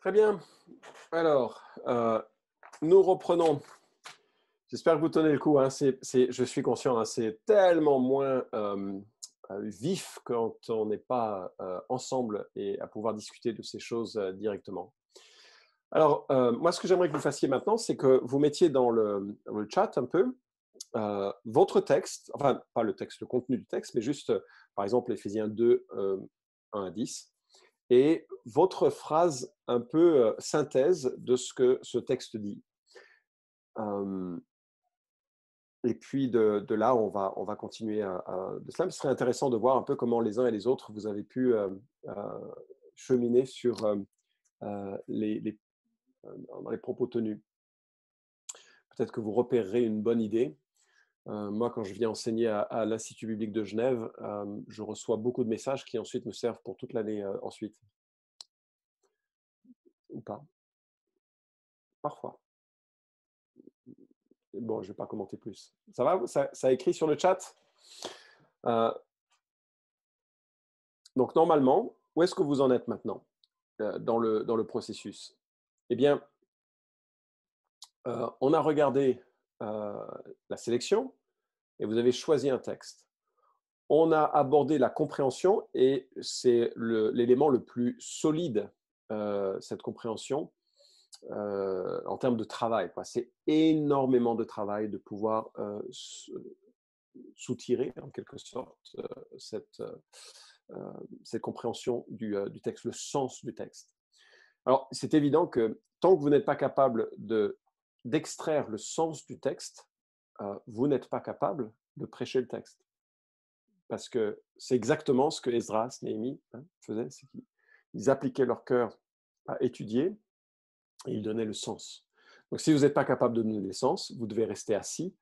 Très bien. Alors, nous reprenons. J'espère que vous tenez le coup, hein. Je suis conscient, hein, c'est tellement moins vif quand on n'est pas ensemble et à pouvoir discuter de ces choses directement. Alors, moi, ce que j'aimerais que vous fassiez maintenant, c'est que vous mettiez dans le chat un peu votre texte, enfin, pas le texte, le contenu du texte, mais juste, par exemple, Éphésiens 2, 1 à 10, et votre phrase un peu synthèse de ce que ce texte dit. Et puis de là, on va continuer de cela. Ce serait intéressant de voir un peu comment les uns et les autres, vous avez pu cheminer sur dans les propos tenus. Peut-être que vous repérerez une bonne idée. Moi, quand je viens enseigner à l'Institut biblique de Genève, je reçois beaucoup de messages qui ensuite me servent pour toute l'année ensuite. Ou pas. Parfois. Bon, je ne vais pas commenter plus. Ça va? Ça écrit sur le chat? Donc, normalement, où est-ce que vous en êtes maintenant dans le processus? Eh bien, on a regardé la sélection et vous avez choisi un texte. On a abordé la compréhension et c'est l'élément le plus solide, cette compréhension, en termes de travail. C'est énormément de travail de pouvoir soutirer, en quelque sorte, cette compréhension du texte, le sens du texte. Alors, c'est évident que tant que vous n'êtes pas capable d'extraire le sens du texte, vous n'êtes pas capable de prêcher le texte. Parce que c'est exactement ce que Esdras, Néhémie faisaient, c'est qu'ils appliquaient leur cœur à étudier et ils donnaient le sens. Donc, si vous n'êtes pas capable de donner le sens, vous devez rester assis,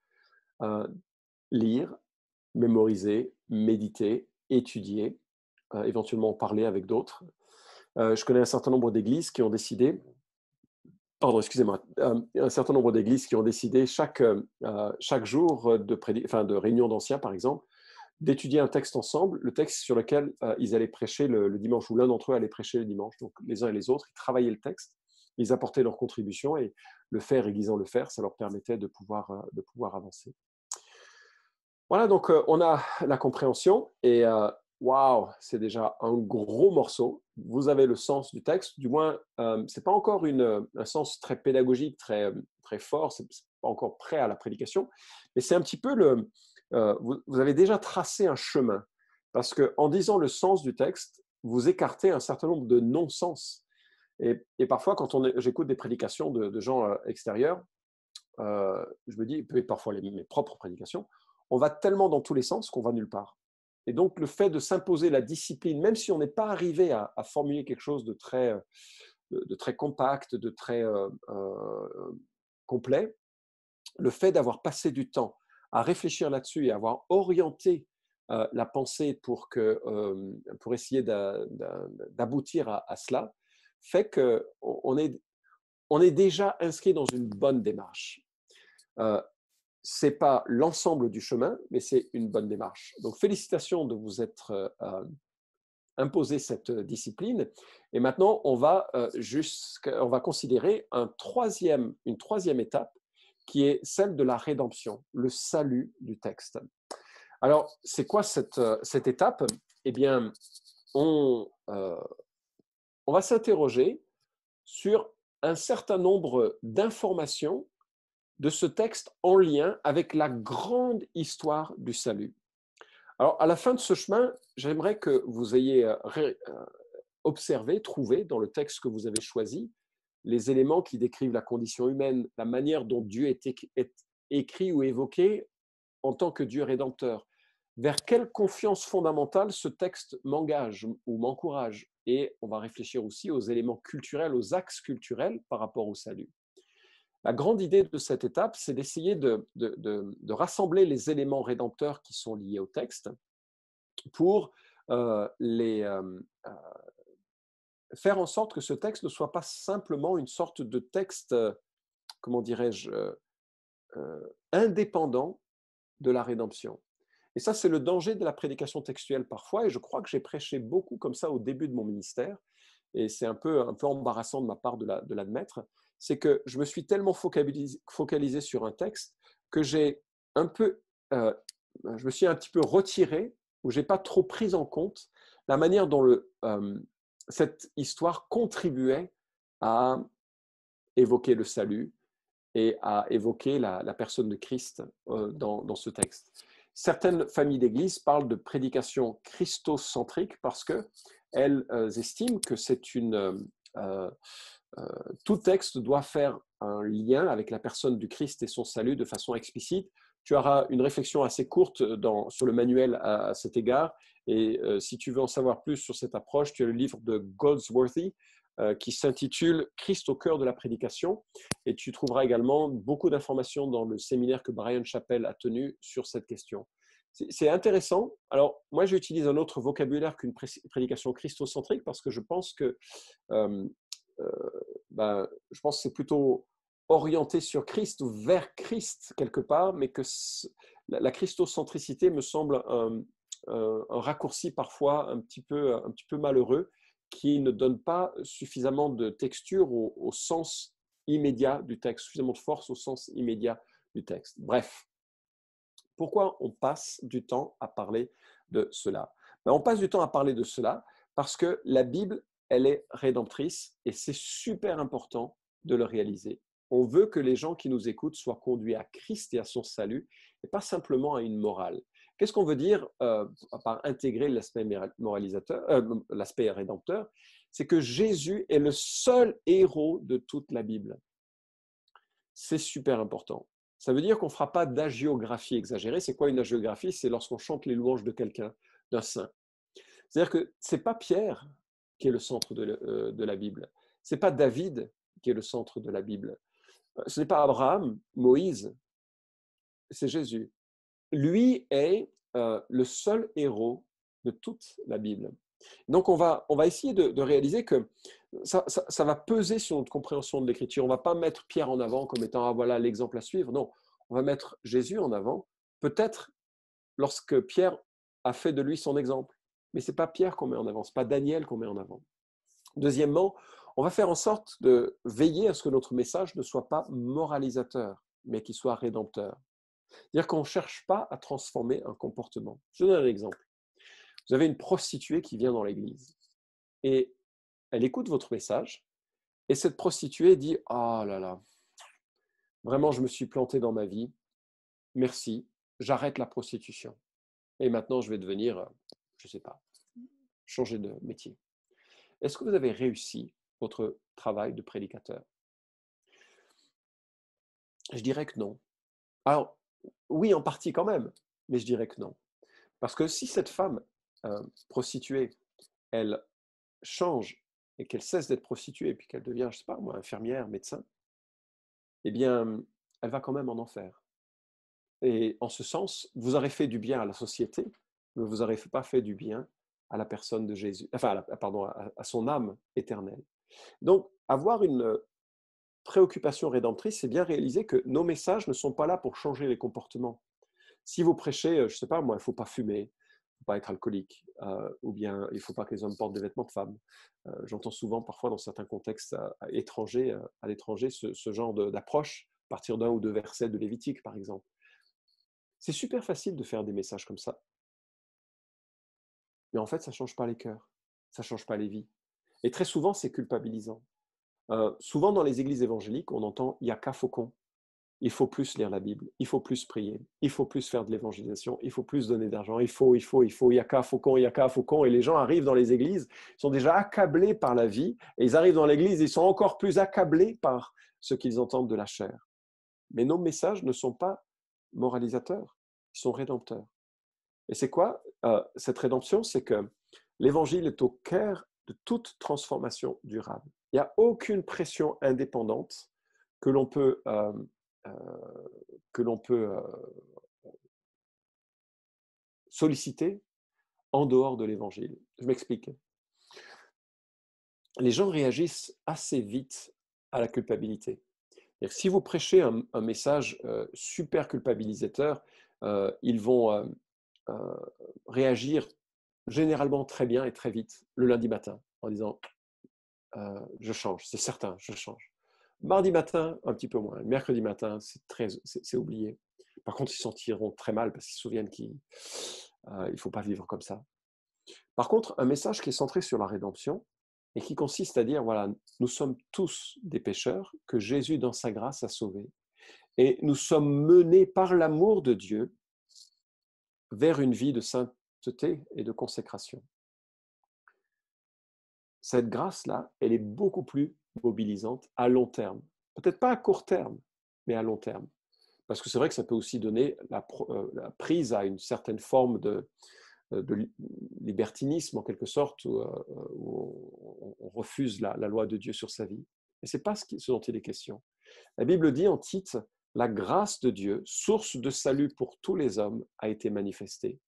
lire, mémoriser, méditer, étudier, éventuellement en parler avec d'autres. Je connais un certain nombre d'églises qui ont décidé, un certain nombre d'églises qui ont décidé chaque jour de réunion d'anciens, par exemple, d'étudier un texte ensemble, le texte sur lequel ils allaient prêcher le dimanche, ou l'un d'entre eux allait prêcher le dimanche. Donc les uns et les autres, ils travaillaient le texte, ils apportaient leur contribution, et le faire aiguisant le faire, ça leur permettait de pouvoir avancer. Voilà, donc on a la compréhension, et waouh, c'est déjà un gros morceau. Vous avez le sens du texte, du moins, c'est pas encore un sens très pédagogique, très fort, c'est pas encore prêt à la prédication, mais c'est un petit peu vous avez déjà tracé un chemin, parce qu'en disant le sens du texte, vous écartez un certain nombre de non-sens. Et parfois, quand j'écoute des prédications de gens extérieurs, je me dis, et parfois mes propres prédications, on va tellement dans tous les sens qu'on va nulle part. Et donc, le fait de s'imposer la discipline, même si on n'est pas arrivé à formuler quelque chose de très compact, de très complet, le fait d'avoir passé du temps à réfléchir là-dessus et avoir orienté la pensée pour essayer d'aboutir à cela, fait qu'on est déjà inscrit dans une bonne démarche. Ce n'est pas l'ensemble du chemin, mais c'est une bonne démarche. Donc, félicitations de vous être imposé cette discipline. Et maintenant, on va considérer une troisième étape, qui est celle de la rédemption, le salut du texte. Alors, c'est quoi cette étape? Eh bien, on va s'interroger sur un certain nombre d'informations de ce texte en lien avec la grande histoire du salut. Alors, à la fin de ce chemin, j'aimerais que vous ayez observé, trouvé dans le texte que vous avez choisi, les éléments qui décrivent la condition humaine, la manière dont Dieu est écrit ou évoqué en tant que Dieu rédempteur. Vers quelle confiance fondamentale ce texte m'engage ou m'encourage? Et on va réfléchir aussi aux éléments culturels, aux axes culturels par rapport au salut. La grande idée de cette étape, c'est d'essayer de rassembler les éléments rédempteurs qui sont liés au texte pour faire en sorte que ce texte ne soit pas simplement une sorte de texte, comment dirais-je, indépendant de la rédemption. Et ça, c'est le danger de la prédication textuelle parfois, et je crois que j'ai prêché beaucoup comme ça au début de mon ministère. et c'est un peu embarrassant de ma part de l'admettre, c'est que je me suis tellement focalisé sur un texte que un peu, euh, je me suis un petit peu retiré, ou j'ai pas trop pris en compte la manière dont cette histoire contribuait à évoquer le salut et à évoquer la personne de Christ dans ce texte. Certaines familles d'Église parlent de prédication christocentrique parce qu'elles estiment que euh, tout texte doit faire un lien avec la personne du Christ et son salut de façon explicite. Tu auras une réflexion assez courte sur le manuel à cet égard. Et si tu veux en savoir plus sur cette approche, tu as le livre de Goldsworthy qui s'intitule Christ au cœur de la prédication. Et tu trouveras également beaucoup d'informations dans le séminaire que Brian Chappell a tenu sur cette question. C'est intéressant. Alors, moi, j'utilise un autre vocabulaire qu'une prédication christocentrique parce que je pense que euh, je pense que c'est plutôt orienté sur Christ ou vers Christ quelque part, mais que la christocentricité me semble un raccourci parfois un petit peu malheureux qui ne donne pas suffisamment de texture au sens immédiat du texte, suffisamment de force au sens immédiat du texte. Bref, pourquoi on passe du temps à parler de cela? On passe du temps à parler de cela parce que la Bible, elle est rédemptrice et c'est super important de le réaliser. On veut que les gens qui nous écoutent soient conduits à Christ et à son salut et pas simplement à une morale. Qu'est-ce qu'on veut dire par intégrer l'aspect moralisateur, l'aspect rédempteur? C'est que Jésus est le seul héros de toute la Bible. C'est super important. Ça veut dire qu'on ne fera pas d'hagiographie exagérée. C'est quoi une hagiographie? C'est lorsqu'on chante les louanges de quelqu'un, d'un saint. C'est-à-dire que ce n'est pas Pierre qui est le centre de la Bible. Ce n'est pas David qui est le centre de la Bible. Ce n'est pas Abraham, Moïse, c'est Jésus. Lui est le seul héros de toute la Bible. Donc, on va essayer de réaliser que ça va peser sur notre compréhension de l'Écriture. On ne va pas mettre Pierre en avant comme étant, ah, voilà l'exemple à suivre. Non, on va mettre Jésus en avant, peut-être lorsque Pierre a fait de lui son exemple. Mais ce n'est pas Pierre qu'on met en avant, ce n'est pas Daniel qu'on met en avant. Deuxièmement, on va faire en sorte de veiller à ce que notre message ne soit pas moralisateur, mais qu'il soit rédempteur. C'est-à-dire qu'on ne cherche pas à transformer un comportement. Je donne un exemple. Vous avez une prostituée qui vient dans l'église et elle écoute votre message et cette prostituée dit « Ah là là, vraiment je me suis planté dans ma vie, merci, j'arrête la prostitution et maintenant je vais devenir, je ne sais pas, changer de métier. » Est-ce que vous avez réussi votre travail de prédicateur? Je dirais que non. Alors, oui, en partie quand même, mais je dirais que non. Parce que si cette femme prostituée, elle change et qu'elle cesse d'être prostituée et puis qu'elle devient, je ne sais pas moi, infirmière, médecin, eh bien, elle va quand même en enfer. Et en ce sens, vous aurez fait du bien à la société, mais vous n'aurez pas fait du bien à la personne de Jésus, enfin, pardon, à son âme éternelle. Donc, avoir une préoccupation rédemptrice, c'est bien réaliser que nos messages ne sont pas là pour changer les comportements. Si vous prêchez, je ne sais pas moi, il ne faut pas fumer, il ne faut pas être alcoolique, ou bien il ne faut pas que les hommes portent des vêtements de femmes. J'entends souvent, parfois, dans certains contextes étrangers, à l'étranger, ce genre d'approche, à partir d'un ou deux versets de Lévitique, par exemple. C'est super facile de faire des messages comme ça. Mais en fait, ça ne change pas les cœurs, ça ne change pas les vies. Et très souvent, c'est culpabilisant. Souvent, dans les églises évangéliques, on entend « il n'y a qu'à faucon ». Il faut plus lire la Bible, il faut plus prier, il faut plus faire de l'évangélisation, il faut plus donner d'argent, il faut, il y a qu'à faucon, il y a qu'à faucon. Et les gens arrivent dans les églises, ils sont déjà accablés par la vie, et ils arrivent dans l'église, ils sont encore plus accablés par ce qu'ils entendent de la chair. Mais nos messages ne sont pas moralisateurs, ils sont rédempteurs. Et c'est quoi cette rédemption? C'est que l'évangile est au cœur de toute transformation durable. Il n'y a aucune pression indépendante que l'on peut solliciter en dehors de l'évangile. Je m'explique. Les gens réagissent assez vite à la culpabilité. Si vous prêchez un message super culpabilisateur, ils vont réagir généralement très bien et très vite le lundi matin en disant je change, c'est certain, je change. Mardi matin, un petit peu moins. Mercredi matin, c'est oublié. Par contre, ils s'en tireront très mal parce qu'ils se souviennent qu'il ne faut pas vivre comme ça. Par contre, un message qui est centré sur la rédemption et qui consiste à dire, voilà, nous sommes tous des pécheurs que Jésus, dans sa grâce, a sauvés. Et nous sommes menés par l'amour de Dieu vers une vie de sainteté et de consécration. Cette grâce-là, elle est beaucoup plus mobilisante à long terme. Peut-être pas à court terme, mais à long terme. Parce que c'est vrai que ça peut aussi donner la prise à une certaine forme de libertinisme, en quelque sorte, où on refuse la loi de Dieu sur sa vie. Et ce n'est pas ce dont il est question. La Bible dit en Tite, « La grâce de Dieu, source de salut pour tous les hommes, a été manifestée.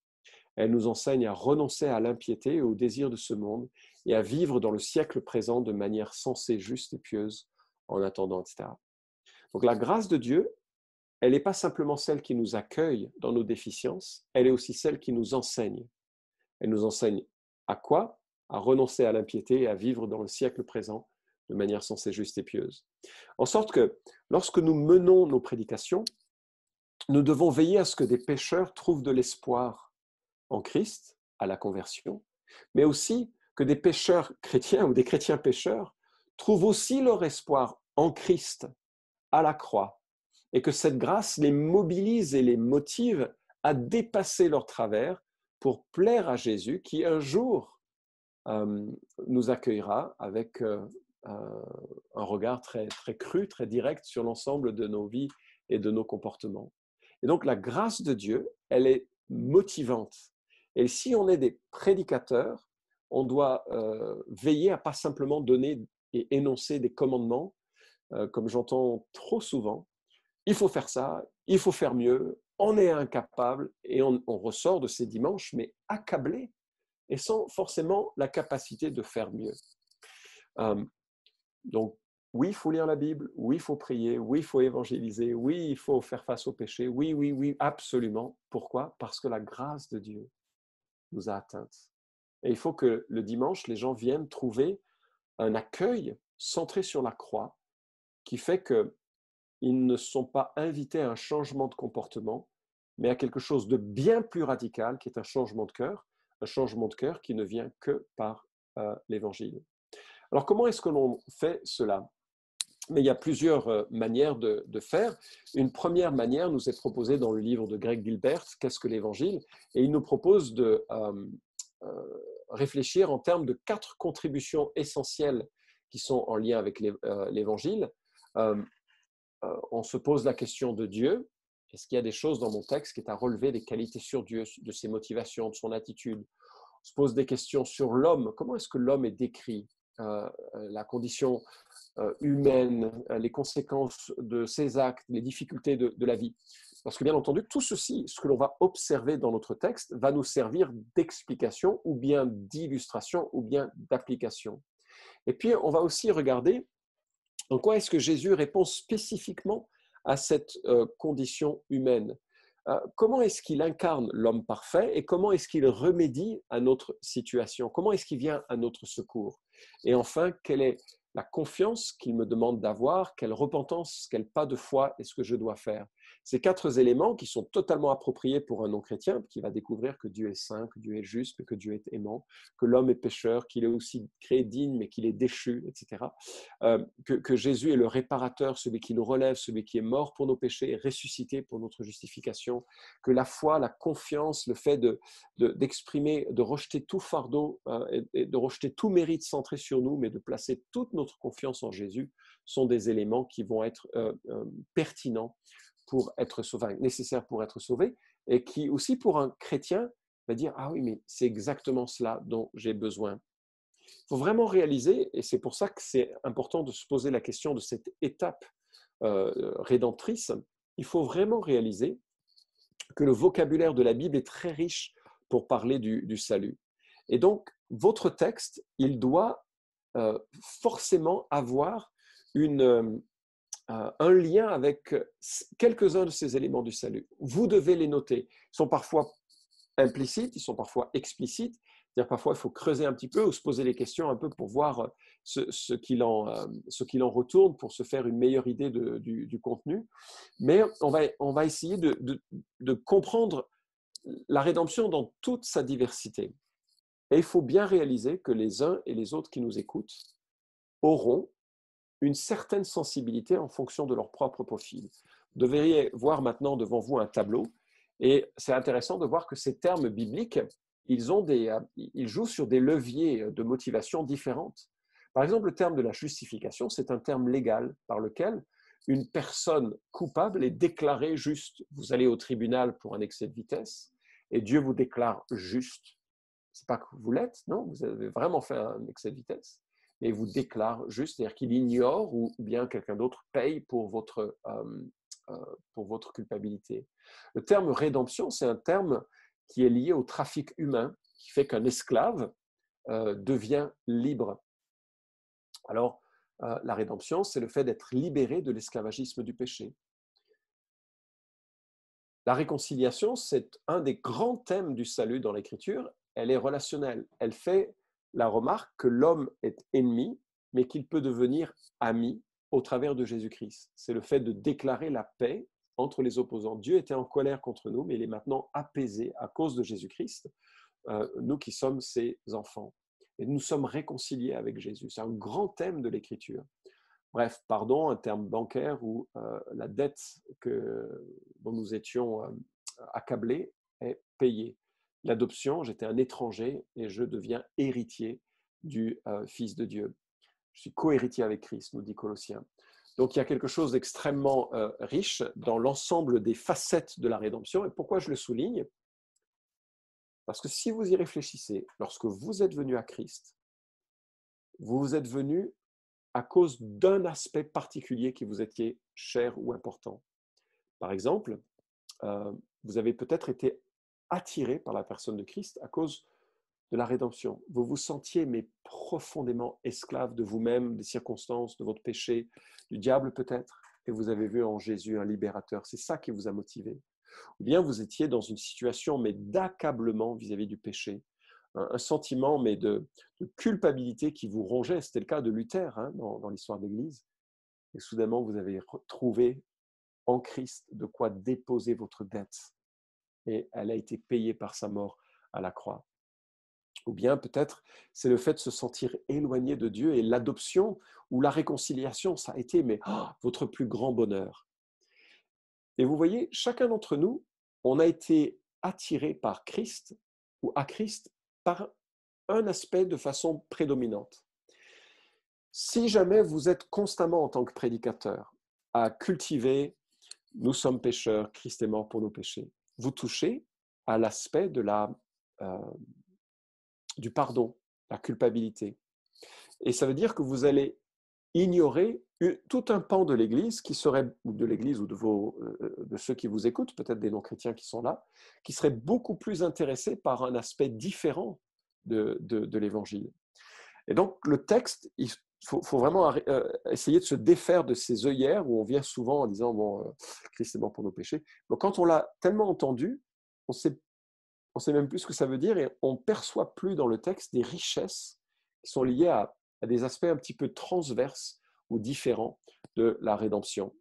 Elle nous enseigne à renoncer à l'impiété et au désir de ce monde et à vivre dans le siècle présent de manière sensée, juste et pieuse, en attendant, etc. » Donc la grâce de Dieu, elle n'est pas simplement celle qui nous accueille dans nos déficiences, elle est aussi celle qui nous enseigne. Elle nous enseigne à quoi? À renoncer à l'impiété et à vivre dans le siècle présent de manière sensée, juste et pieuse. En sorte que lorsque nous menons nos prédications, nous devons veiller à ce que des pécheurs trouvent de l'espoir en Christ, à la conversion, mais aussi que des pécheurs chrétiens ou des chrétiens pécheurs trouvent aussi leur espoir en Christ, à la croix, et que cette grâce les mobilise et les motive à dépasser leurs travers pour plaire à Jésus qui un jour nous accueillera avec un regard très, très cru, très direct sur l'ensemble de nos vies et de nos comportements. Et donc la grâce de Dieu, elle est motivante. Et si on est des prédicateurs, on doit veiller à pas simplement donner et énoncer des commandements, comme j'entends trop souvent. Il faut faire ça, il faut faire mieux, on est incapable et on ressort de ces dimanches, mais accablé et sans forcément la capacité de faire mieux. Donc, oui, il faut lire la Bible, oui, il faut prier, oui, il faut évangéliser, oui, il faut faire face au péché, oui, oui, oui, absolument. Pourquoi? Parce que la grâce de Dieu nous a atteintes. Et il faut que le dimanche, les gens viennent trouver un accueil centré sur la croix qui fait qu'ils ne sont pas invités à un changement de comportement, mais à quelque chose de bien plus radical qui est un changement de cœur qui ne vient que par l'Évangile. Alors, comment est-ce que l'on fait cela? Mais il y a plusieurs manières de faire. Une première manière nous est proposée dans le livre de Greg Gilbert, « Qu'est-ce que l'Évangile ?» Et il nous propose de réfléchir en termes de 4 contributions essentielles qui sont en lien avec l'Évangile. On se pose la question de Dieu. Est-ce qu'il y a des choses dans mon texte qui est à relever, des qualités sur Dieu, de ses motivations, de son attitude? On se pose des questions sur l'homme. Comment est-ce que l'homme est décrit? La condition humaine, les conséquences de ses actes, les difficultés de la vie. Parce que bien entendu, tout ceci, ce que l'on va observer dans notre texte, va nous servir d'explication ou bien d'illustration ou bien d'application. Et puis, on va aussi regarder en quoi est-ce que Jésus répond spécifiquement à cette condition humaine. Comment est-ce qu'il incarne l'homme parfait et comment est-ce qu'il remédie à notre situation? Comment est-ce qu'il vient à notre secours? Et enfin, quelle est la confiance qu'il me demande d'avoir? Quelle repentance, quel pas de foi est-ce que je dois faire? Ces 4 éléments qui sont totalement appropriés pour un non-chrétien, qui va découvrir que Dieu est saint, que Dieu est juste, que Dieu est aimant, que l'homme est pécheur, qu'il est aussi créé digne, mais qu'il est déchu, etc. Que Jésus est le réparateur, celui qui nous relève, celui qui est mort pour nos péchés et ressuscité pour notre justification, que la foi, la confiance, le fait d'exprimer, de rejeter tout fardeau et de rejeter tout mérite centré sur nous, mais de placer toute notre confiance en Jésus, sont des éléments qui vont être pertinents pour être sauvé, nécessaires pour être sauvé, et qui aussi pour un chrétien va dire « Ah oui, mais c'est exactement cela dont j'ai besoin ». Il faut vraiment réaliser, et c'est pour ça que c'est important de se poser la question de cette étape rédemptrice, il faut vraiment réaliser que le vocabulaire de la Bible est très riche pour parler du salut. Et donc, votre texte, il doit forcément avoir un lien avec quelques-uns de ces éléments du salut. Vous devez les noter. Ils sont parfois implicites, ils sont parfois explicites. C'est-à-dire parfois, il faut creuser un petit peu ou se poser les questions un peu pour voir ce qu'il en retourne, pour se faire une meilleure idée du contenu. Mais on va essayer de comprendre la rédemption dans toute sa diversité. Et il faut bien réaliser que les uns et les autres qui nous écoutent auront une certaine sensibilité en fonction de leur propre profil. Vous devriez voir maintenant devant vous un tableau, et c'est intéressant de voir que ces termes bibliques, ils jouent sur des leviers de motivation différentes. Par exemple, le terme de la justification, c'est un terme légal par lequel une personne coupable est déclarée juste. Vous allez au tribunal pour un excès de vitesse, et Dieu vous déclare juste. Ce n'est pas que vous l'êtes, non, vous avez vraiment fait un excès de vitesse, mais il vous déclare juste, c'est-à-dire qu'il ignore ou bien quelqu'un d'autre paye pour votre culpabilité. Le terme rédemption, c'est un terme qui est lié au trafic humain, qui fait qu'un esclave devient libre. Alors, la rédemption, c'est le fait d'être libéré de l'esclavagisme du péché. La réconciliation, c'est un des grands thèmes du salut dans l'Écriture. Elle est relationnelle. Elle fait la remarque que l'homme est ennemi, mais qu'il peut devenir ami au travers de Jésus-Christ. C'est le fait de déclarer la paix entre les opposants. Dieu était en colère contre nous, mais il est maintenant apaisé à cause de Jésus-Christ, nous qui sommes ses enfants. Et nous sommes réconciliés avec Jésus. C'est un grand thème de l'Écriture. Bref, pardon, un terme bancaire où la dette dont nous étions accablés est payée. L'adoption, j'étais un étranger et je deviens héritier du Fils de Dieu. Je suis co-héritier avec Christ, nous dit Colossiens. Donc il y a quelque chose d'extrêmement riche dans l'ensemble des facettes de la rédemption. Et pourquoi je le souligne? Parce que si vous y réfléchissez, lorsque vous êtes venu à Christ, vous êtes venu à cause d'un aspect particulier qui vous était cher ou important. Par exemple, vous avez peut-être été attiré par la personne de Christ à cause de la rédemption. Vous vous sentiez mais profondément esclave de vous-même, des circonstances, de votre péché, du diable peut-être, et vous avez vu en Jésus un libérateur. C'est ça qui vous a motivé. Ou bien vous étiez dans une situation mais d'accablement vis-à-vis du péché, un sentiment mais de culpabilité qui vous rongeait. C'était le cas de Luther dans l'histoire de l'Église. Et soudainement, vous avez trouvé en Christ de quoi déposer votre dette. Et elle a été payée par sa mort à la croix. Ou bien peut-être c'est le fait de se sentir éloigné de Dieu, et l'adoption ou la réconciliation, ça a été votre plus grand bonheur. Et vous voyez, chacun d'entre nous, on a été attiré par Christ ou à Christ par un aspect de façon prédominante. Si jamais vous êtes constamment en tant que prédicateur à cultiver « nous sommes pécheurs, Christ est mort pour nos péchés », vous touchez à l'aspect du pardon, la culpabilité. Et ça veut dire que vous allez ignorer tout un pan de l'Église qui serait, ou de l'Église ou de ceux qui vous écoutent, peut-être des non-chrétiens qui sont là, qui seraient beaucoup plus intéressés par un aspect différent de l'Évangile. Et donc, le texte, il faut vraiment essayer de se défaire de ces œillères où on vient souvent en disant « bon, Christ est mort pour nos péchés ». Donc, quand on l'a tellement entendu, on sait même plus ce que ça veut dire, et on ne perçoit plus dans le texte des richesses qui sont liées à des aspects un petit peu transverses ou différents de la rédemption.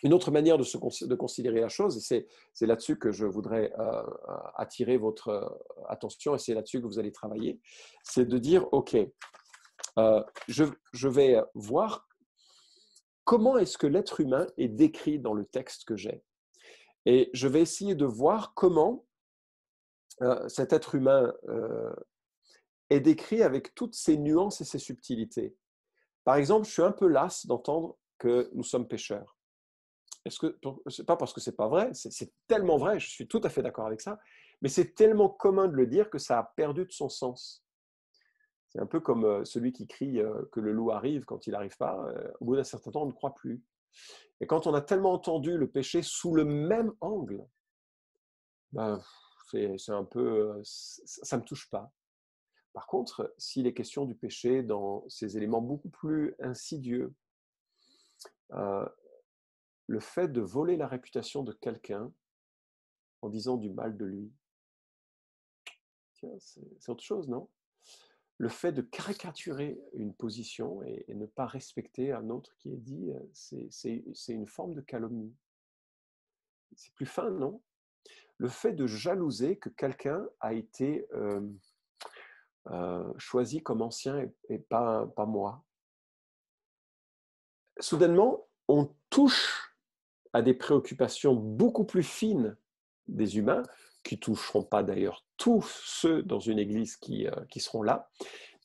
Une autre manière de considérer la chose, et c'est là-dessus que je voudrais attirer votre attention, et c'est là-dessus que vous allez travailler, c'est de dire, OK, je vais voir comment est-ce que l'être humain est décrit dans le texte que j'ai. Et je vais essayer de voir comment cet être humain est décrit avec toutes ses nuances et ses subtilités. Par exemple, je suis un peu las d'entendre que nous sommes pécheurs. C'est pas parce que c'est pas vrai, c'est tellement vrai, je suis tout à fait d'accord avec ça, mais c'est tellement commun de le dire que ça a perdu de son sens. C'est un peu comme celui qui crie que le loup arrive quand il n'arrive pas. Au bout d'un certain temps, on ne croit plus. Et quand on a tellement entendu le péché sous le même angle, ben, c'est un peu, ça ne me touche pas. Par contre, s'il est question du péché dans ces éléments beaucoup plus insidieux, le fait de voler la réputation de quelqu'un en disant du mal de lui, Tiens, c'est autre chose, non? Le fait de caricaturer une position et ne pas respecter un autre qui est dit, c'est une forme de calomnie. C'est plus fin, non? Le fait de jalouser que quelqu'un a été choisi comme ancien et pas moi. Soudainement, on touche à des préoccupations beaucoup plus fines des humains, qui toucheront pas d'ailleurs tous ceux dans une église qui seront là,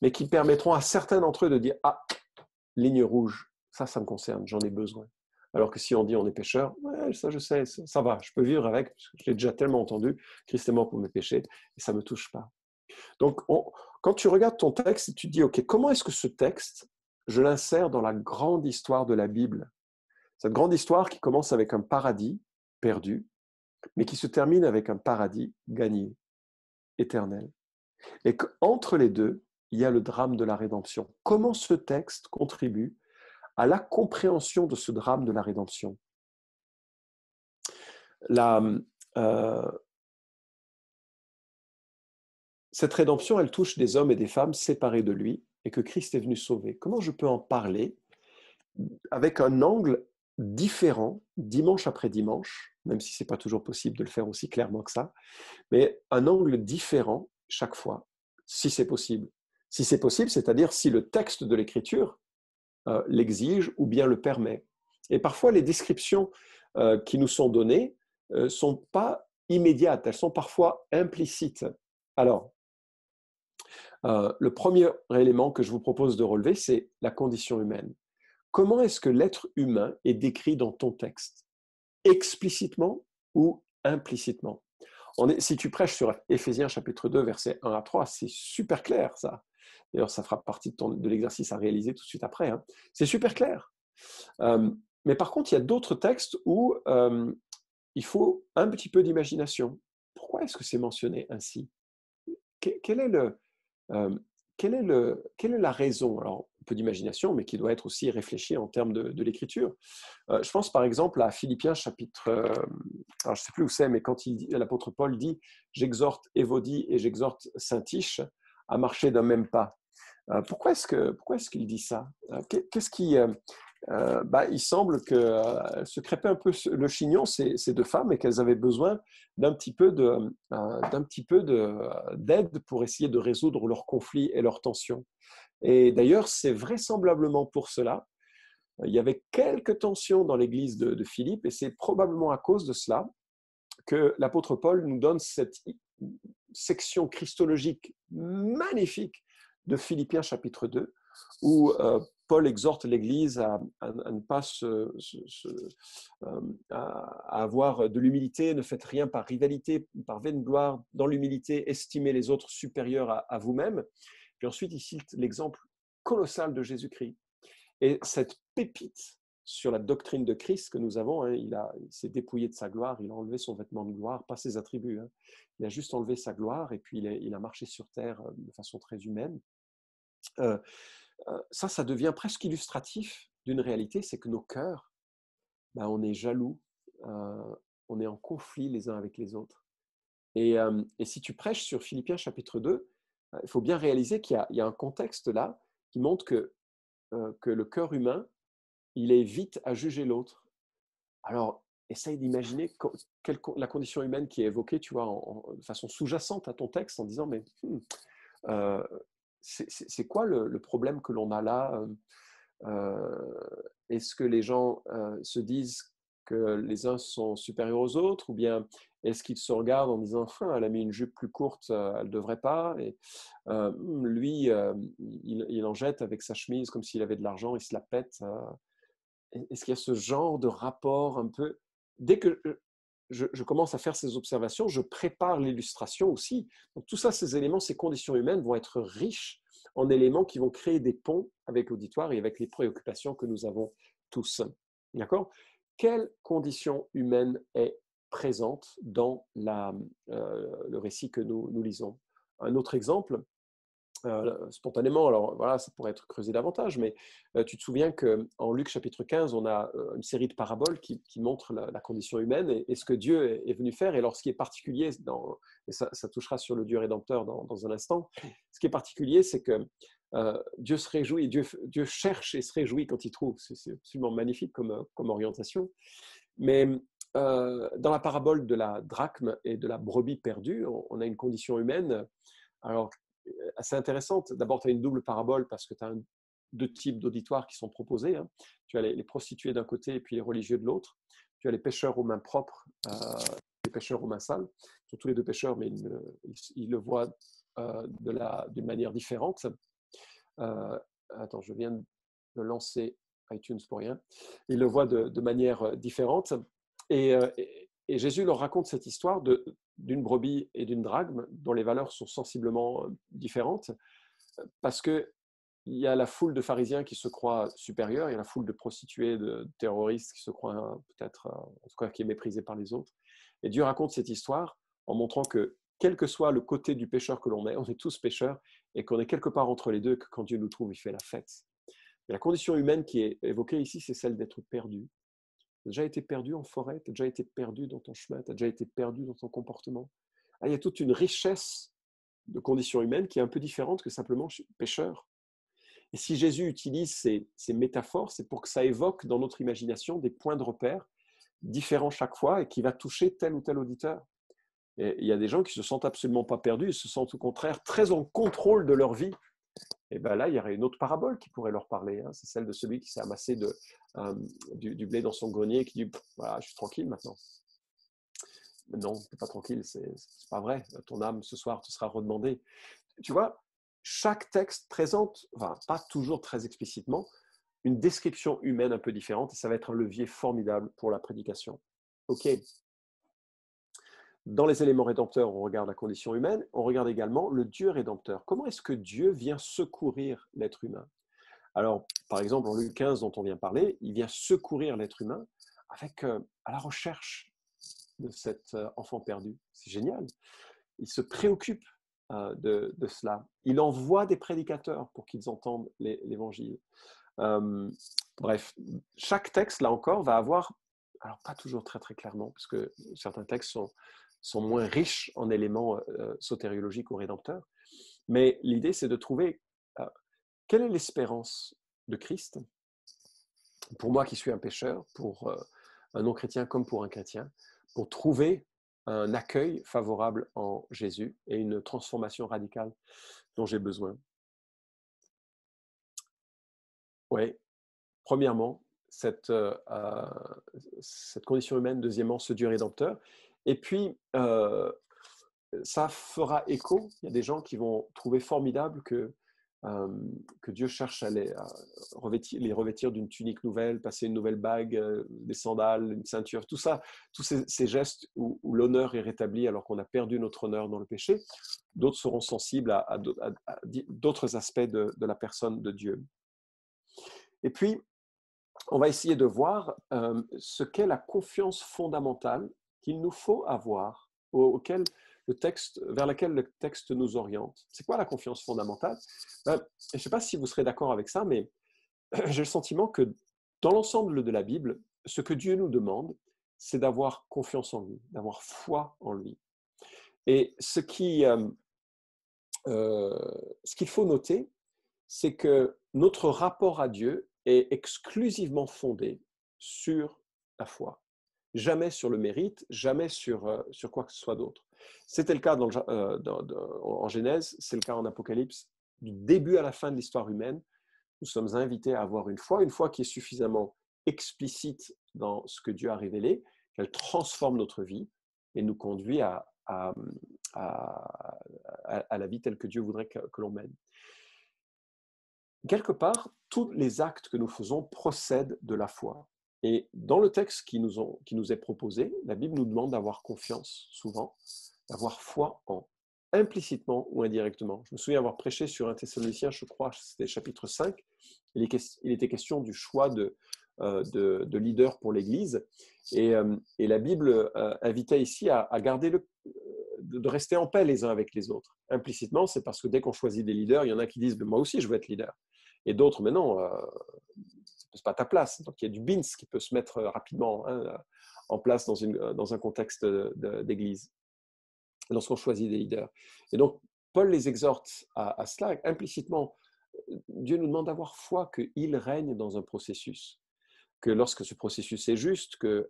mais qui permettront à certains d'entre eux de dire ah, ligne rouge, ça me concerne, j'en ai besoin. Alors que si on dit on est pécheur, ouais, ça je sais, ça va, je peux vivre avec, parce que je l'ai déjà tellement entendu, Christ est mort pour mes péchés, et ça ne me touche pas. Donc, quand tu regardes ton texte, tu te dis, OK, comment est-ce que ce texte, je l'insère dans la grande histoire de la Bible? Cette grande histoire qui commence avec un paradis perdu, mais qui se termine avec un paradis gagné, éternel. Et qu'entre les deux, il y a le drame de la rédemption. Comment ce texte contribue à la compréhension de ce drame de la rédemption? La, euh, cette rédemption, elle touche des hommes et des femmes séparés de lui et que Christ est venu sauver. Comment je peux en parler avec un angle différent, dimanche après dimanche, même si ce n'est pas toujours possible de le faire aussi clairement que ça, mais un angle différent chaque fois, si c'est possible. Si c'est possible, c'est-à-dire si le texte de l'Écriture l'exige ou bien le permet. Et parfois, les descriptions qui nous sont données ne sont pas immédiates, elles sont parfois implicites. Alors, le premier élément que je vous propose de relever, c'est la condition humaine. Comment est-ce que l'être humain est décrit dans ton texte? Explicitement ou implicitement? Si tu prêches sur Éphésiens chapitre 2, versets 1 à 3, c'est super clair ça. D'ailleurs, ça fera partie de l'exercice à réaliser tout de suite après. Hein. C'est super clair. Mais par contre, il y a d'autres textes où il faut un petit peu d'imagination. Pourquoi est-ce que c'est mentionné ainsi? Quel est le, quelle est la raison? Alors, un peu d'imagination, mais qui doit être aussi réfléchie en termes de l'écriture. Je pense par exemple à Philippiens chapitre, alors je ne sais plus où c'est, mais quand l'apôtre Paul dit « J'exhorte Évodie et j'exhorte Syntyche à marcher d'un même pas ». Pourquoi est-ce qu'il dit ça? Qu'est-ce qui, il semble qu'elles se crêpaient un peu le chignon, ces deux femmes, et qu'elles avaient besoin d'un petit peu d'aide pour essayer de résoudre leurs conflits et leurs tensions. Et d'ailleurs, c'est vraisemblablement pour cela. Il y avait quelques tensions dans l'église de Philippe, et c'est probablement à cause de cela que l'apôtre Paul nous donne cette section christologique magnifique de Philippiens chapitre 2, où Paul exhorte l'Église à ne pas à avoir de l'humilité, ne faites rien par rivalité, par vaine gloire, dans l'humilité, estimez les autres supérieurs à vous-même. Puis ensuite, il cite l'exemple colossal de Jésus-Christ. Et cette pépite sur la doctrine de Christ que nous avons, hein, il s'est dépouillé de sa gloire, il a enlevé son vêtement de gloire, pas ses attributs, hein. Il a juste enlevé sa gloire et puis il a marché sur terre de façon très humaine. Ça devient presque illustratif d'une réalité, c'est que nos cœurs, on est jaloux, on est en conflit les uns avec les autres. Et si tu prêches sur Philippiens chapitre 2, il faut bien réaliser qu'il y a un contexte là qui montre que le cœur humain, il est vite à juger l'autre. Alors, essaye d'imaginer la condition humaine qui est évoquée, tu vois, de façon sous-jacente à ton texte, en disant, mais euh, c'est quoi le problème que l'on a là? Est-ce que les gens se disent que les uns sont supérieurs aux autres, ou bien est-ce qu'ils se regardent en disant elle a mis une jupe plus courte, elle ne devrait pas, et lui, il en jette avec sa chemise comme s'il avait de l'argent, il se la pète. Est-ce qu'il y a ce genre de rapport un peu? Dès que je commence à faire ces observations, je prépare l'illustration aussi. Donc tout ça, ces éléments, ces conditions humaines vont être riches en éléments qui vont créer des ponts avec l'auditoire et avec les préoccupations que nous avons tous. D'accord? Quelle condition humaine est présente dans le récit que nous lisons? Un autre exemple, spontanément. Alors voilà, ça pourrait être creusé davantage, mais tu te souviens qu'en Luc chapitre 15, on a une série de paraboles qui montrent la condition humaine et ce que Dieu est venu faire. Et alors, ce qui est particulier, et ça touchera sur le Dieu rédempteur dans un instant, ce qui est particulier, c'est que Dieu se réjouit, Dieu cherche et se réjouit quand il trouve. C'est absolument magnifique comme orientation. Mais dans la parabole de la drachme et de la brebis perdue, on a une condition humaine. Alors, assez intéressante. D'abord, tu as une double parabole parce que tu as deux types d'auditoires qui sont proposés. Hein. Tu as les prostituées d'un côté et puis les religieux de l'autre. Tu as les pêcheurs aux mains propres, les pêcheurs aux mains sales. Ils sont tous les deux pêcheurs, mais ils le voient d'une manière différente. Attends, je viens de lancer iTunes pour rien. Ils le voient de manière différente. Et Jésus leur raconte cette histoire d'une brebis et d'une drachme dont les valeurs sont sensiblement différentes parce qu'il y a la foule de pharisiens qui se croient supérieurs, il y a la foule de prostituées, de terroristes qui se croient peut-être, en tout cas qui est méprisée par les autres. Et Dieu raconte cette histoire en montrant que quel que soit le côté du pécheur que l'on est, on est tous pécheurs et qu'on est quelque part entre les deux, que quand Dieu nous trouve, il fait la fête. Et la condition humaine qui est évoquée ici, c'est celle d'être perdu. Tu as déjà été perdu en forêt, tu as déjà été perdu dans ton chemin, tu as déjà été perdu dans ton comportement. Ah, il y a toute une richesse de conditions humaines qui est un peu différente que simplement pécheur. Et si Jésus utilise ces métaphores, c'est pour que ça évoque dans notre imagination des points de repère différents chaque fois et qui va toucher tel ou tel auditeur. Et il y a des gens qui ne se sentent absolument pas perdus, ils se sentent au contraire très en contrôle de leur vie. Et bien là, il y aurait une autre parabole qui pourrait leur parler. Hein. C'est celle de celui qui s'est amassé du blé dans son grenier et qui dit voilà, je suis tranquille maintenant. Mais non, tu n'es pas tranquille, c'est pas vrai. Ton âme, ce soir, te sera redemandée. Tu vois, chaque texte présente, enfin, pas toujours très explicitement, une description humaine un peu différente et ça va être un levier formidable pour la prédication. Ok. Dans les éléments rédempteurs, on regarde la condition humaine, on regarde également le Dieu rédempteur. Comment est-ce que Dieu vient secourir l'être humain? Alors, par exemple, en Luc 15, dont on vient parler, il vient secourir l'être humain à la recherche de cet enfant perdu. C'est génial. Il se préoccupe de cela. Il envoie des prédicateurs pour qu'ils entendent l'évangile. Bref, chaque texte, là encore, va avoir, alors pas toujours très très clairement, parce que certains textes sont moins riches en éléments sotériologiques ou rédempteurs, mais l'idée c'est de trouver quelle est l'espérance de Christ pour moi qui suis un pécheur, pour un non-chrétien comme pour un chrétien, pour trouver un accueil favorable en Jésus et une transformation radicale dont j'ai besoin. Oui, premièrement, cette condition humaine, deuxièmement, ce Dieu rédempteur. Et puis, ça fera écho. Il y a des gens qui vont trouver formidable que Dieu cherche à les revêtir d'une tunique nouvelle, passer une nouvelle bague, des sandales, une ceinture, tout ça, tous ces gestes où l'honneur est rétabli alors qu'on a perdu notre honneur dans le péché. D'autres seront sensibles à d'autres aspects de la personne de Dieu. Et puis, on va essayer de voir ce qu'est la confiance fondamentale qu'il nous faut avoir, vers laquelle le texte nous oriente. C'est quoi la confiance fondamentale? Je ne sais pas si vous serez d'accord avec ça, mais j'ai le sentiment que dans l'ensemble de la Bible, ce que Dieu nous demande, c'est d'avoir confiance en lui, d'avoir foi en lui. Et ce qu'il faut noter, c'est que notre rapport à Dieu est exclusivement fondé sur la foi. Jamais sur le mérite, jamais sur quoi que ce soit d'autre. C'était le cas en Genèse, c'est le cas en Apocalypse. Du début à la fin de l'histoire humaine, nous sommes invités à avoir une foi qui est suffisamment explicite dans ce que Dieu a révélé, qu'elle transforme notre vie et nous conduit à la vie telle que Dieu voudrait que l'on mène. Quelque part, tous les actes que nous faisons procèdent de la foi. Et dans le texte qui nous est proposé, la Bible nous demande d'avoir confiance, souvent, d'avoir foi en, implicitement ou indirectement. Je me souviens avoir prêché sur 1 Thessaloniciens, je crois, c'était chapitre 5. Il était question du choix de leader pour l'Église. Et la Bible invitait ici à garder de rester en paix les uns avec les autres. Implicitement, c'est parce que dès qu'on choisit des leaders, il y en a qui disent, moi aussi je veux être leader. Et d'autres, mais non, c'est pas ta place. Donc il y a du bins qui peut se mettre rapidement en place dans un contexte d'église, lorsqu'on choisit des leaders. Et donc, Paul les exhorte à cela. Implicitement, Dieu nous demande d'avoir foi qu'il règne dans un processus, que lorsque ce processus est juste, que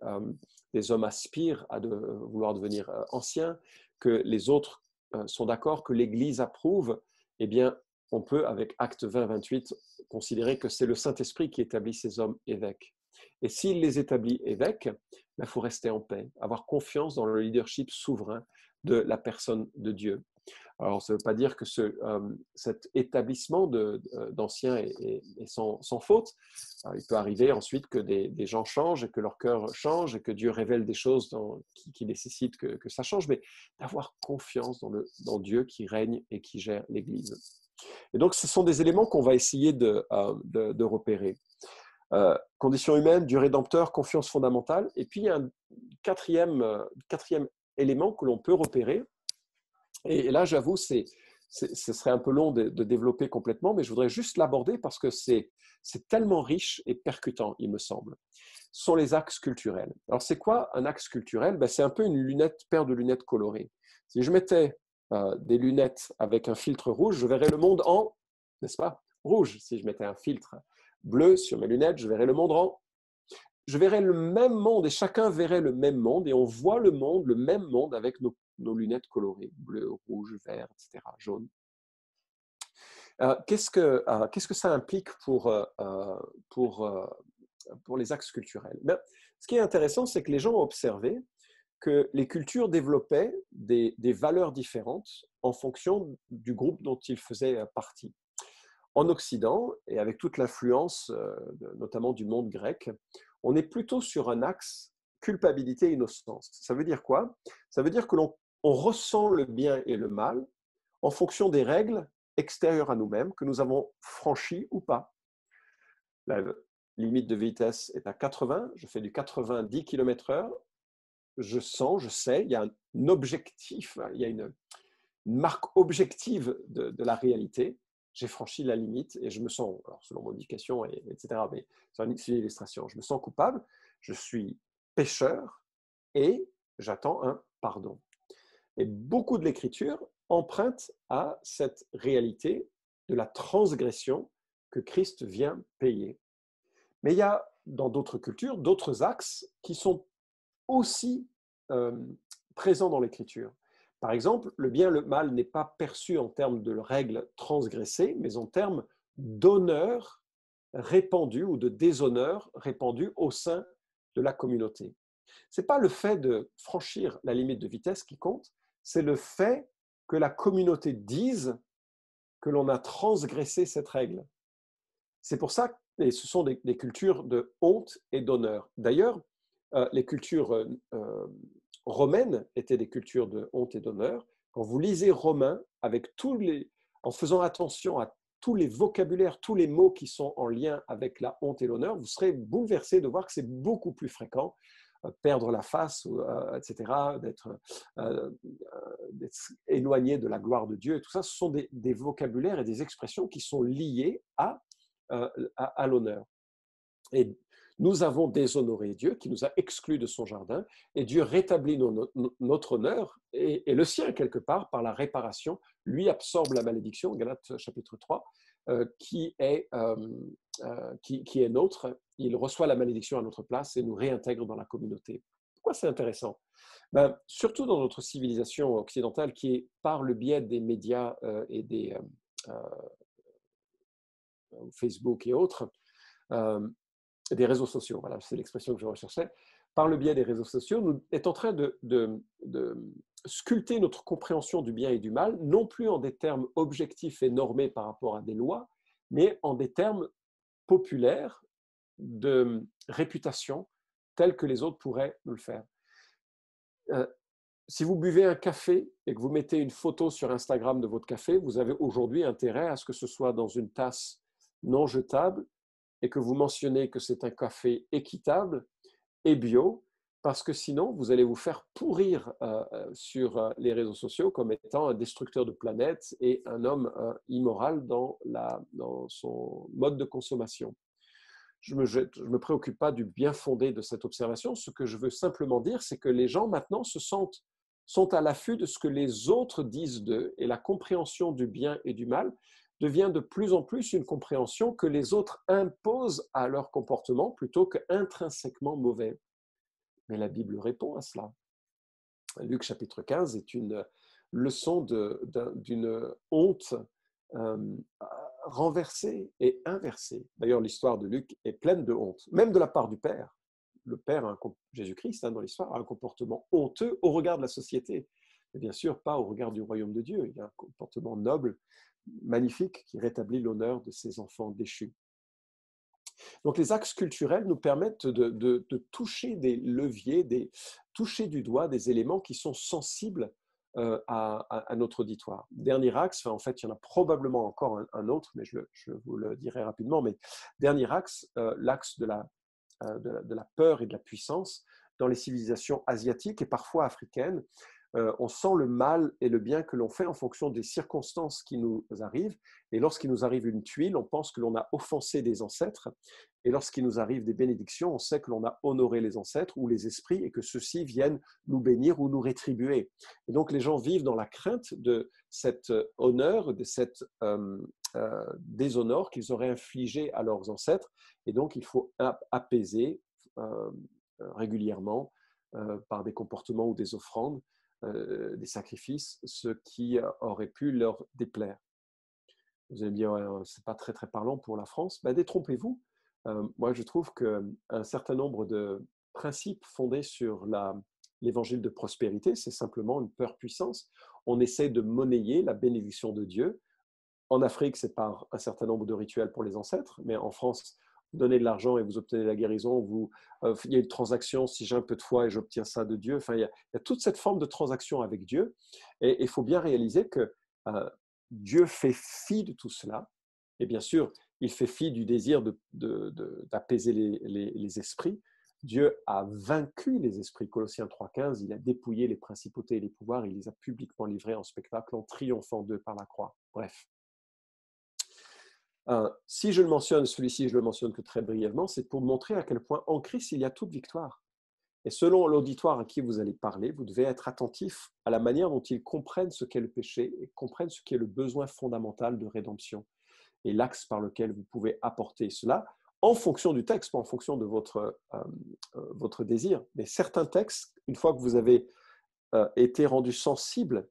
les hommes aspirent à vouloir devenir anciens, que les autres sont d'accord, que l'Église approuve, eh bien, on peut, avec Acte 20-28, considérer que c'est le Saint-Esprit qui établit ces hommes évêques. Et s'il les établit évêques, il faut rester en paix, avoir confiance dans le leadership souverain de la personne de Dieu. Alors, ça ne veut pas dire que cet établissement d'anciens est sans faute. Alors, il peut arriver ensuite que des gens changent et que leur cœur change et que Dieu révèle des choses qui nécessitent que ça change, mais d'avoir confiance dans Dieu qui règne et qui gère l'Église. Et donc, ce sont des éléments qu'on va essayer de repérer. Conditions humaines, Dieu rédempteur, confiance fondamentale. Et puis, il y a un quatrième élément que l'on peut repérer. Et là, j'avoue, ce serait un peu long de développer complètement, mais je voudrais juste l'aborder parce que c'est tellement riche et percutant, il me semble. Ce sont les axes culturels. Alors, c'est quoi un axe culturel? C'est un peu une paire de lunettes colorées. Si je mettais des lunettes avec un filtre rouge, je verrais le monde en, n'est-ce pas, rouge. Si je mettais un filtre bleu sur mes lunettes, je verrais le monde en... Je verrais le même monde et chacun verrait le même monde et on voit le même monde avec nos lunettes colorées, bleu, rouge, vert, etc., jaune. Qu'est-ce que ça implique pour les axes culturels? Ce qui est intéressant, c'est que les gens ont observé que les cultures développaient des valeurs différentes en fonction du groupe dont ils faisaient partie. En Occident, et avec toute l'influence notamment du monde grec, on est plutôt sur un axe culpabilité-innocence. Ça veut dire quoi? Ça veut dire que l'on ressent le bien et le mal en fonction des règles extérieures à nous-mêmes que nous avons franchies ou pas. La limite de vitesse est à 80, je fais du 90 km/h, je sens, je sais, il y a un objectif, il y a une marque objective de la réalité. J'ai franchi la limite et je me sens, alors selon mon éducation, etc., mais c'est une illustration, je me sens coupable, je suis pécheur et j'attends un pardon. Et beaucoup de l'écriture emprunte à cette réalité de la transgression que Christ vient payer. Mais il y a dans d'autres cultures d'autres axes qui sont aussi présents dans l'écriture. Par exemple, le bien et le mal n'est pas perçu en termes de règles transgressées, mais en termes d'honneur répandu ou de déshonneur répandu au sein de la communauté. Ce n'est pas le fait de franchir la limite de vitesse qui compte, c'est le fait que la communauté dise que l'on a transgressé cette règle. C'est pour ça que ce sont des cultures de honte et d'honneur. D'ailleurs, les cultures romaines étaient des cultures de honte et d'honneur. Quand vous lisez Romains, en faisant attention à tous les vocabulaires, tous les mots qui sont en lien avec la honte et l'honneur, vous serez bouleversé de voir que c'est beaucoup plus fréquent. Perdre la face, etc., d'être éloigné de la gloire de Dieu. Et tout ça, ce sont des vocabulaires et des expressions qui sont liées à l'honneur. Et nous avons déshonoré Dieu, qui nous a exclus de son jardin, et Dieu rétablit notre honneur et le sien quelque part par la réparation. Lui absorbe la malédiction, Galates chapitre 3, qui est nôtre. Il reçoit la malédiction à notre place et nous réintègre dans la communauté. Pourquoi c'est intéressant? Surtout dans notre civilisation occidentale qui est par le biais des médias et des Facebook et autres, des réseaux sociaux, voilà, c'est l'expression que je recherchais, par le biais des réseaux sociaux, nous est en train de sculpter notre compréhension du bien et du mal, non plus en des termes objectifs et normés par rapport à des lois, mais en des termes populaires de réputation, tels que les autres pourraient nous le faire. Si vous buvez un café et que vous mettez une photo sur Instagram de votre café, vous avez aujourd'hui intérêt à ce que ce soit dans une tasse non jetable et que vous mentionnez que c'est un café équitable et bio parce que sinon, vous allez vous faire pourrir sur les réseaux sociaux comme étant un destructeur de planète et un homme immoral dans son mode de consommation. Je ne me préoccupe pas du bien fondé de cette observation. Ce que je veux simplement dire, c'est que les gens maintenant sont à l'affût de ce que les autres disent d'eux, et la compréhension du bien et du mal devient de plus en plus une compréhension que les autres imposent à leur comportement plutôt qu'intrinsèquement mauvais. Mais la Bible répond à cela. Luc chapitre 15 est une leçon d'une honte euh, renversée et inversée. D'ailleurs, l'histoire de Luc est pleine de honte, même de la part du Père. Le Père, Jésus-Christ, dans l'histoire, a un comportement honteux au regard de la société, mais bien sûr pas au regard du royaume de Dieu. Il a un comportement noble, magnifique, qui rétablit l'honneur de ses enfants déchus. Donc les axes culturels nous permettent de toucher des leviers, toucher du doigt des éléments qui sont sensibles à notre auditoire. Dernier axe, en fait il y en a probablement encore un autre, mais je vous le dirai rapidement, mais dernier axe, l'axe de la peur et de la puissance dans les civilisations asiatiques et parfois africaines. On sent le mal et le bien que l'on fait en fonction des circonstances qui nous arrivent. Et lorsqu'il nous arrive une tuile, on pense que l'on a offensé des ancêtres. Et lorsqu'il nous arrive des bénédictions, on sait que l'on a honoré les ancêtres ou les esprits et que ceux-ci viennent nous bénir ou nous rétribuer. Et donc les gens vivent dans la crainte de cet honneur, de cet déshonneur qu'ils auraient infligé à leurs ancêtres. Et donc il faut apaiser régulièrement par des comportements ou des offrandes, des sacrifices, ce qui aurait pu leur déplaire. Vous allez me dire, ouais, c'est pas très très parlant pour la France. Ben, détrompez-vous. Moi, je trouve qu'un certain nombre de principes fondés sur l'évangile de prospérité, c'est simplement une peur puissance. On essaie de monnayer la bénédiction de Dieu. En Afrique, c'est par un certain nombre de rituels pour les ancêtres, mais en France, vous donnez de l'argent et vous obtenez la guérison, il y a une transaction, si j'ai un peu de foi et j'obtiens ça de Dieu. Enfin, il y a toute cette forme de transaction avec Dieu. Et il faut bien réaliser que Dieu fait fi de tout cela. Et bien sûr, il fait fi du désir d'apaiser les esprits. Dieu a vaincu les esprits. Colossiens 3,15, il a dépouillé les principautés et les pouvoirs, il les a publiquement livrés en spectacle en triomphant d'eux par la croix. Bref. Si je le mentionne, celui-ci, je le mentionne que très brièvement, c'est pour montrer à quel point en Christ, il y a toute victoire. Et selon l'auditoire à qui vous allez parler, vous devez être attentif à la manière dont ils comprennent ce qu'est le péché et comprennent ce qu'est le besoin fondamental de rédemption et l'axe par lequel vous pouvez apporter cela en fonction du texte, pas en fonction de votre désir. Mais certains textes, une fois que vous avez été rendu sensible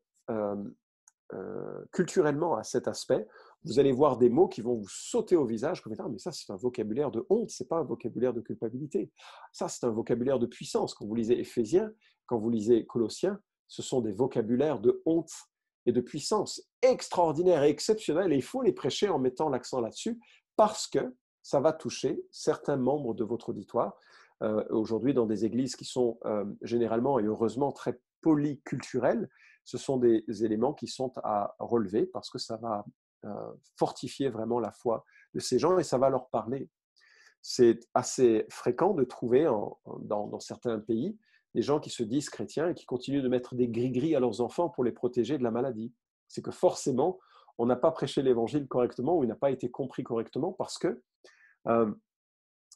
culturellement à cet aspect, vous allez voir des mots qui vont vous sauter au visage comme étant, mais ça c'est un vocabulaire de honte, c'est pas un vocabulaire de culpabilité. Ça c'est un vocabulaire de puissance. Quand vous lisez Éphésiens, quand vous lisez Colossiens, ce sont des vocabulaires de honte et de puissance extraordinaires et exceptionnels, et il faut les prêcher en mettant l'accent là-dessus parce que ça va toucher certains membres de votre auditoire. Aujourd'hui, dans des églises qui sont généralement et heureusement très polyculturelles, ce sont des éléments qui sont à relever parce que ça va fortifier vraiment la foi de ces gens et ça va leur parler. C'est assez fréquent de trouver dans certains pays des gens qui se disent chrétiens et qui continuent de mettre des gris-gris à leurs enfants pour les protéger de la maladie. C'est que forcément, on n'a pas prêché l'évangile correctement ou il n'a pas été compris correctement parce que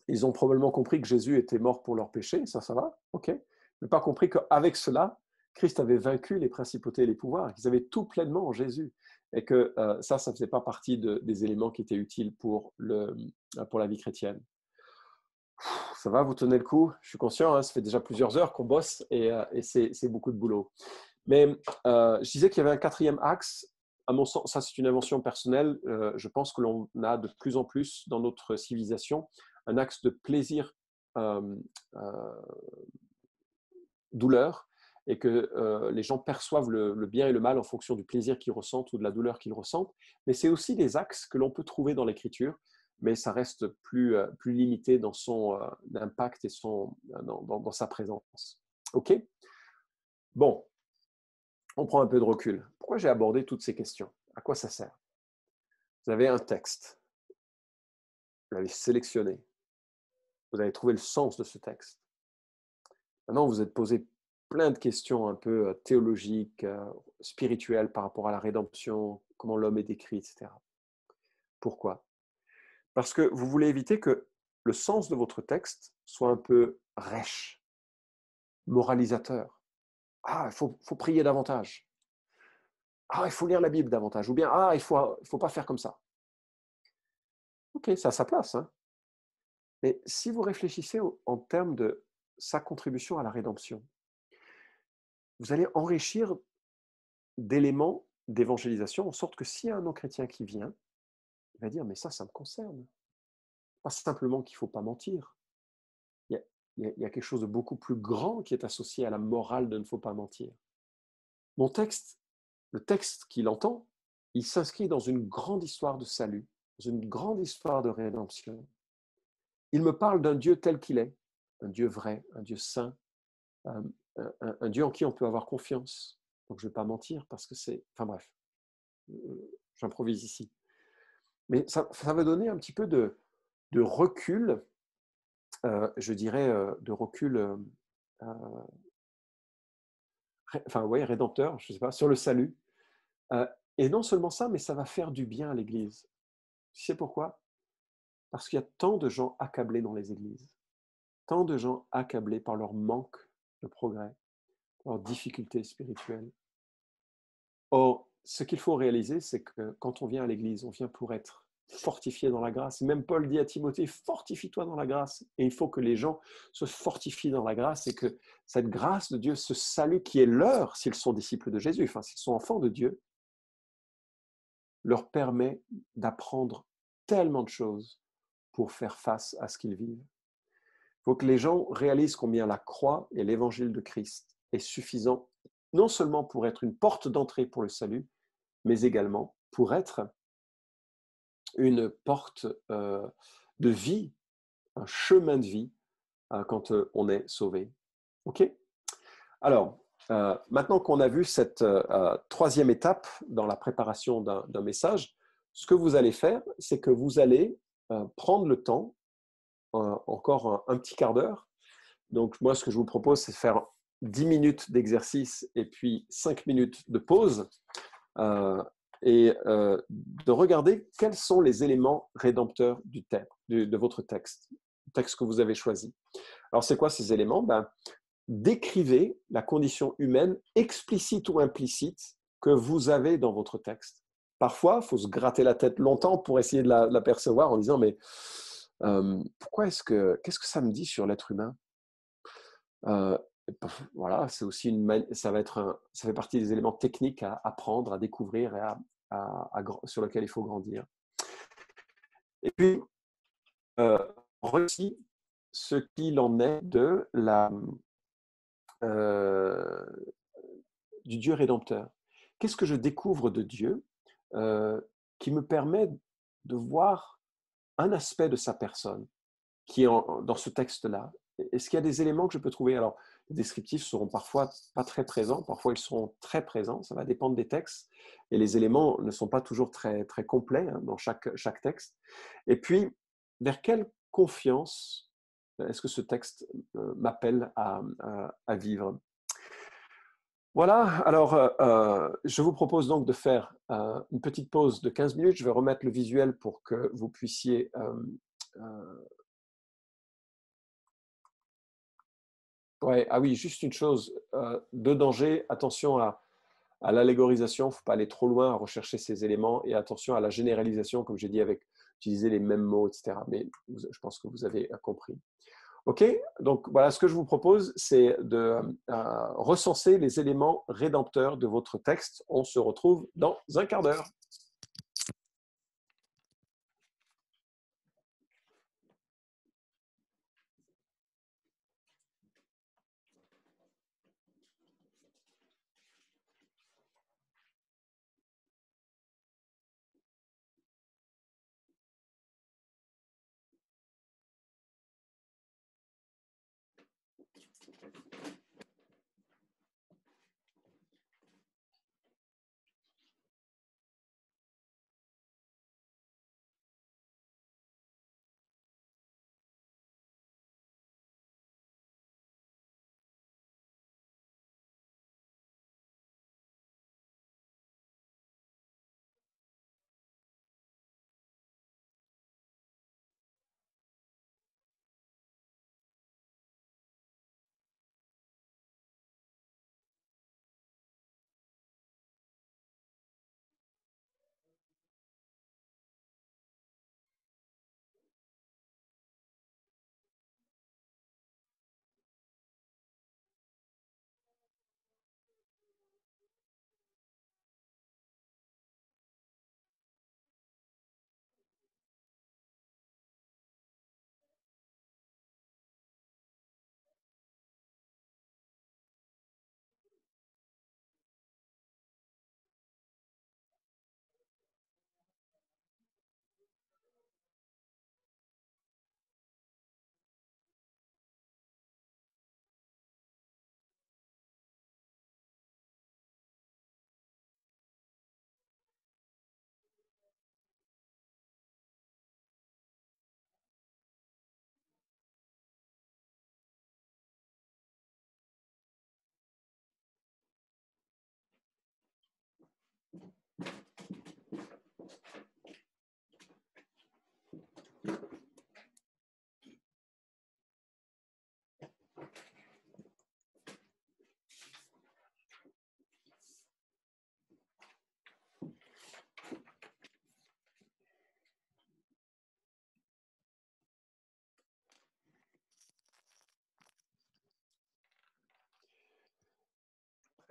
ils ont probablement compris que Jésus était mort pour leurs péchés, ça va, ok, mais pas compris qu'avec cela, Christ avait vaincu les principautés et les pouvoirs, qu'ils avaient tout pleinement en Jésus, et que ça ne faisait pas partie des éléments qui étaient utiles pour la vie chrétienne. Ça va, vous tenez le coup? Je suis conscient, hein, ça fait déjà plusieurs heures qu'on bosse et c'est beaucoup de boulot. Mais je disais qu'il y avait un quatrième axe. À mon sens, ça c'est une invention personnelle. Je pense que l'on a de plus en plus dans notre civilisation un axe de plaisir, douleur, et que les gens perçoivent le bien et le mal en fonction du plaisir qu'ils ressentent ou de la douleur qu'ils ressentent. Mais c'est aussi des axes que l'on peut trouver dans l'Écriture, mais ça reste plus limité dans son impact et dans sa présence. OK? Bon, on prend un peu de recul. Pourquoi j'ai abordé toutes ces questions? À quoi ça sert? Vous avez un texte, vous l'avez sélectionné, vous avez trouvé le sens de ce texte. Maintenant, vous êtes posé plein de questions un peu théologiques, spirituelles par rapport à la rédemption, comment l'homme est décrit, etc. Pourquoi? Parce que vous voulez éviter que le sens de votre texte soit un peu rêche, moralisateur. Ah, il faut prier davantage. Ah, il faut lire la Bible davantage. Ou bien, ah, il faut pas faire comme ça. Ok, ça a sa place, hein. Mais si vous réfléchissez en termes de sa contribution à la rédemption, vous allez enrichir d'éléments d'évangélisation en sorte que s'il y a un non-chrétien qui vient, il va dire, mais ça me concerne. Pas simplement qu'il ne faut pas mentir. Il y, a, il y a quelque chose de beaucoup plus grand qui est associé à la morale de ne faut pas mentir. Mon texte, le texte qu'il entend, il s'inscrit dans une grande histoire de salut, dans une grande histoire de rédemption. Il me parle d'un Dieu tel qu'il est, un Dieu vrai, un Dieu saint, un, un Dieu en qui on peut avoir confiance. Donc je ne vais pas mentir parce que c'est... Enfin bref, j'improvise ici. Mais ça va donner un petit peu de recul, je dirais, de recul, enfin, ouais, rédempteur, je ne sais pas, sur le salut. Et non seulement ça, mais ça va faire du bien à l'Église. Tu sais pourquoi? Parce qu'il y a tant de gens accablés dans les églises, tant de gens accablés par leur manque de progrès, leurs difficultés spirituelles. Or, ce qu'il faut réaliser, c'est que quand on vient à l'église, on vient pour être fortifié dans la grâce. Même Paul dit à Timothée, fortifie-toi dans la grâce. Et il faut que les gens se fortifient dans la grâce et que cette grâce de Dieu, ce salut qui est leur, s'ils sont disciples de Jésus, enfin s'ils sont enfants de Dieu, leur permet d'apprendre tellement de choses pour faire face à ce qu'ils vivent. Il faut que les gens réalisent combien la croix et l'évangile de Christ est suffisant, non seulement pour être une porte d'entrée pour le salut, mais également pour être une porte de vie, un chemin de vie quand on est sauvé. OK? Alors, maintenant qu'on a vu cette troisième étape dans la préparation d'un message, ce que vous allez faire, c'est que vous allez prendre le temps, encore un petit quart d'heure. Donc, moi, ce que je vous propose, c'est de faire 10 minutes d'exercice et puis 5 minutes de pause. Et de regarder quels sont les éléments rédempteurs de votre texte, le texte que vous avez choisi. Alors, c'est quoi ces éléments? Décrivez la condition humaine, explicite ou implicite, que vous avez dans votre texte. Parfois, il faut se gratter la tête longtemps pour essayer de la percevoir en disant, mais qu'est-ce que ça me dit sur l'être humain? Voilà, c'est aussi ça fait partie des éléments techniques à apprendre, à découvrir et sur lesquels il faut grandir. Et puis, aussi ce qu'il en est euh, du Dieu rédempteur. Qu'est-ce que je découvre de Dieu qui me permet de voir un aspect de sa personne qui est dans ce texte-là? Est-ce qu'il y a des éléments que je peux trouver? Alors, les descriptifs seront parfois pas très présents, parfois ils seront très présents, ça va dépendre des textes, et les éléments ne sont pas toujours très, très complets dans chaque texte. Et puis, vers quelle confiance est-ce que ce texte m'appelle à vivre? Voilà, alors je vous propose donc de faire une petite pause de 15 minutes. Je vais remettre le visuel pour que vous puissiez ouais, ah oui, juste une chose, deux dangers, attention à l'allégorisation, il ne faut pas aller trop loin à rechercher ces éléments et attention à la généralisation, comme j'ai dit, avec utiliser les mêmes mots, etc. Mais je pense que vous avez compris. OK, donc voilà, ce que je vous propose, c'est de recenser les éléments rédempteurs de votre texte. On se retrouve dans un quart d'heure.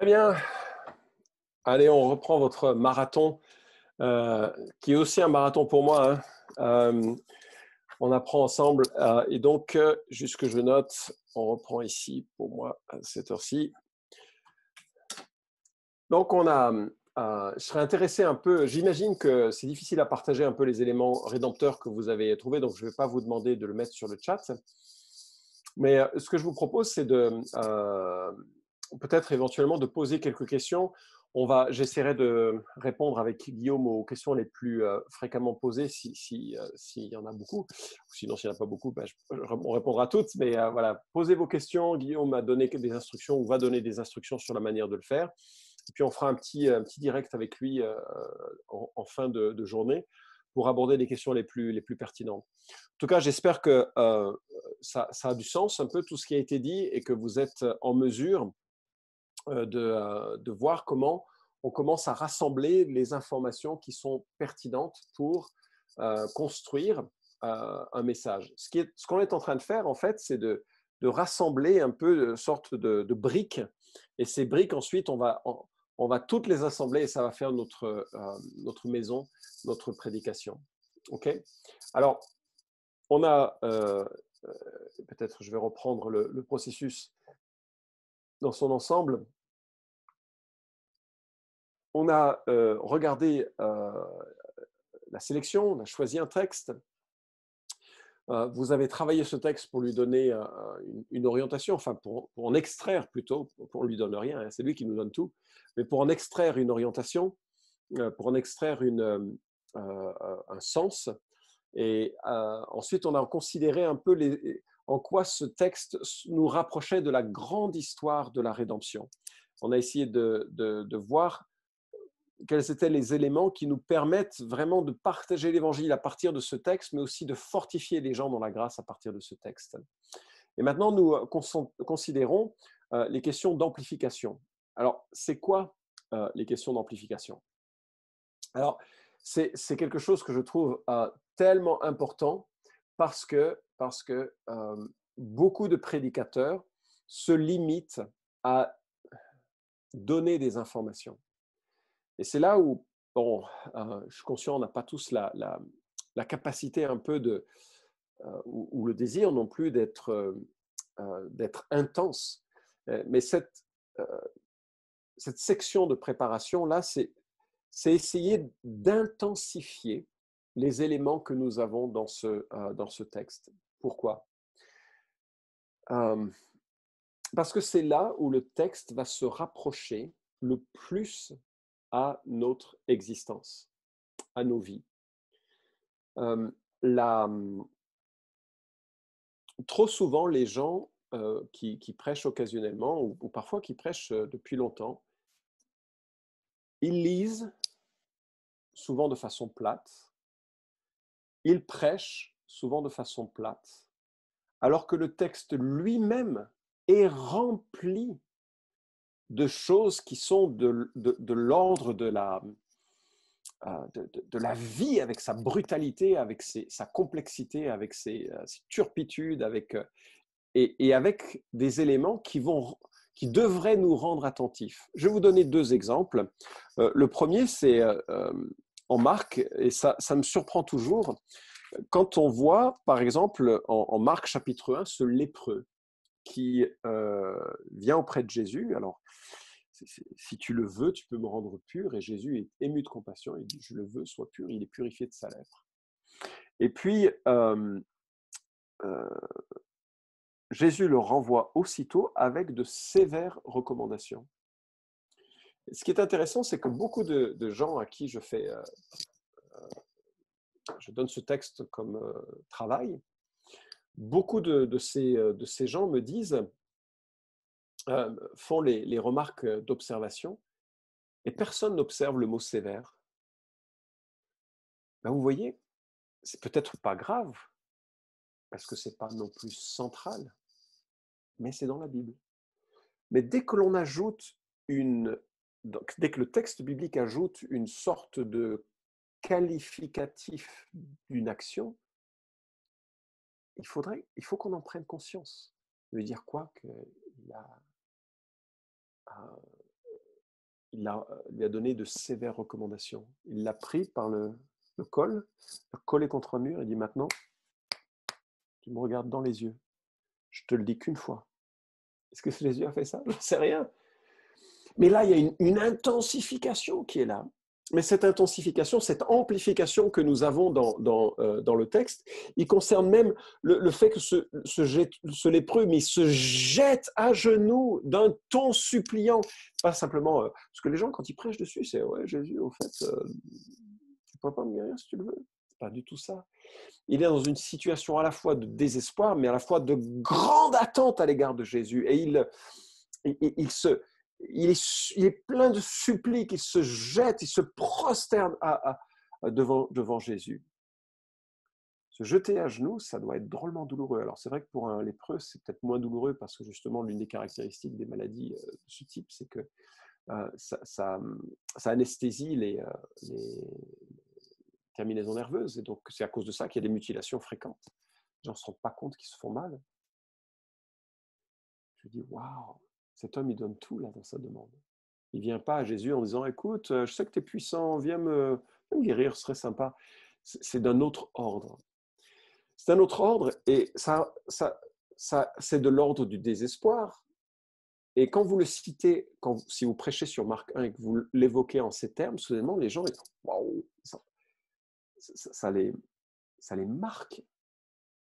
Très bien. Allez, on reprend votre marathon, euh, qui est aussi un marathon pour moi, hein. On apprend ensemble. Et donc, juste que je note, on reprend ici pour moi à cette heure-ci. Donc, je serais intéressé un peu, j'imagine que c'est difficile à partager un peu les éléments rédempteurs que vous avez trouvés, donc je ne vais pas vous demander de le mettre sur le chat. Mais ce que je vous propose, c'est de peut-être éventuellement de poser quelques questions. J'essaierai de répondre avec Guillaume aux questions les plus fréquemment posées, s'il y en a beaucoup. Sinon, s'il n'y en a pas beaucoup, ben, on répondra à toutes. Mais voilà, posez vos questions. Guillaume m'a donné des instructions ou va donner des instructions sur la manière de le faire. Et puis, on fera un petit direct avec lui en fin de journée pour aborder les questions les plus pertinentes. En tout cas, j'espère que ça a du sens un peu tout ce qui a été dit et que vous êtes en mesure de voir comment on commence à rassembler les informations qui sont pertinentes pour construire un message. Ce qu'on est en train de faire, en fait, c'est de rassembler un peu de sorte de briques. Et ces briques, ensuite, on va toutes les assembler et ça va faire notre maison, notre prédication. OK? Alors, on a, peut-être je vais reprendre le processus dans son ensemble. On a regardé la sélection, on a choisi un texte. Vous avez travaillé ce texte pour lui donner une orientation, enfin pour en extraire plutôt, on ne lui donne rien, hein, c'est lui qui nous donne tout, mais pour en extraire une orientation, pour en extraire un sens. Et ensuite, on a considéré un peu en quoi ce texte nous rapprochait de la grande histoire de la rédemption. On a essayé de voir quels étaient les éléments qui nous permettent vraiment de partager l'évangile à partir de ce texte, mais aussi de fortifier les gens dans la grâce à partir de ce texte. Et maintenant, nous considérons les questions d'amplification. Alors, c'est quoi les questions d'amplification? Alors, c'est quelque chose que je trouve tellement important parce que beaucoup de prédicateurs se limitent à donner des informations. Et c'est là où, bon, je suis conscient, on n'a pas tous la capacité un peu ou le désir non plus d'être intense. Mais euh, cette section de préparation-là, c'est essayer d'intensifier les éléments que nous avons dans ce texte. Pourquoi? Parce que c'est là où le texte va se rapprocher le plus à notre existence, à nos vies. Trop souvent, les gens qui prêchent occasionnellement ou parfois qui prêchent depuis longtemps, ils lisent souvent de façon plate, ils prêchent souvent de façon plate, alors que le texte lui-même est rempli de choses qui sont de l'ordre de la vie, avec sa brutalité, avec sa complexité, avec ses turpitudes, et avec des éléments qui devraient nous rendre attentifs. Je vais vous donner deux exemples. Le premier, c'est en Marc, et ça me surprend toujours, quand on voit, par exemple, en Marc chapitre 1, ce lépreux qui vient auprès de Jésus. Alors, si tu le veux, tu peux me rendre pur. Et Jésus est ému de compassion. Il dit, je le veux, sois pur. Il est purifié de sa lèpre. Et puis, Jésus le renvoie aussitôt avec de sévères recommandations. Et ce qui est intéressant, c'est que beaucoup de gens à qui je donne ce texte comme travail, beaucoup de ces gens me disent, font les remarques d'observation, et personne n'observe le mot sévère. Ben, vous voyez, c'est peut-être pas grave, parce que c'est pas non plus central, mais c'est dans la Bible. Mais dès que l'on ajoute dès que le texte biblique ajoute une sorte de qualificatif d'une action, il faut qu'on en prenne conscience. Ça veut dire quoi? Que lui a donné de sévères recommandations. Il l'a pris par le col, l'a collé contre un mur et dit maintenant, tu me regardes dans les yeux. Je te le dis qu'une fois. Est-ce que Jésus a fait ça? Je ne sais rien. Mais là, il y a une intensification qui est là. Mais cette intensification, cette amplification que nous avons dans le texte, il concerne même le fait que ce lépreux, mais il se jette à genoux d'un ton suppliant. Pas simplement, parce que les gens, quand ils prêchent dessus, c'est « Ouais, Jésus, au fait, tu ne peux pas me guérir si tu le veux. » C'est pas du tout ça. Il est dans une situation à la fois de désespoir, mais à la fois de grande attente à l'égard de Jésus. Et il est plein de suppliques, il se jette, il se prosterne devant Jésus. Se jeter à genoux, ça doit être drôlement douloureux. Alors c'est vrai que pour un lépreux, c'est peut-être moins douloureux parce que justement, l'une des caractéristiques des maladies de ce type, c'est que ça anesthésie les terminaisons nerveuses. Et donc, c'est à cause de ça qu'il y a des mutilations fréquentes. Les gens ne se rendent pas compte qu'ils se font mal. Je dis, waouh, cet homme, il donne tout là dans sa demande. Il ne vient pas à Jésus en disant, écoute, je sais que tu es puissant, viens me guérir, ce serait sympa. C'est d'un autre ordre. C'est un autre ordre et ça c'est de l'ordre du désespoir. Et quand vous le citez, si vous prêchez sur Marc 1 et que vous l'évoquez en ces termes, soudainement, les gens, waouh, ça les marque.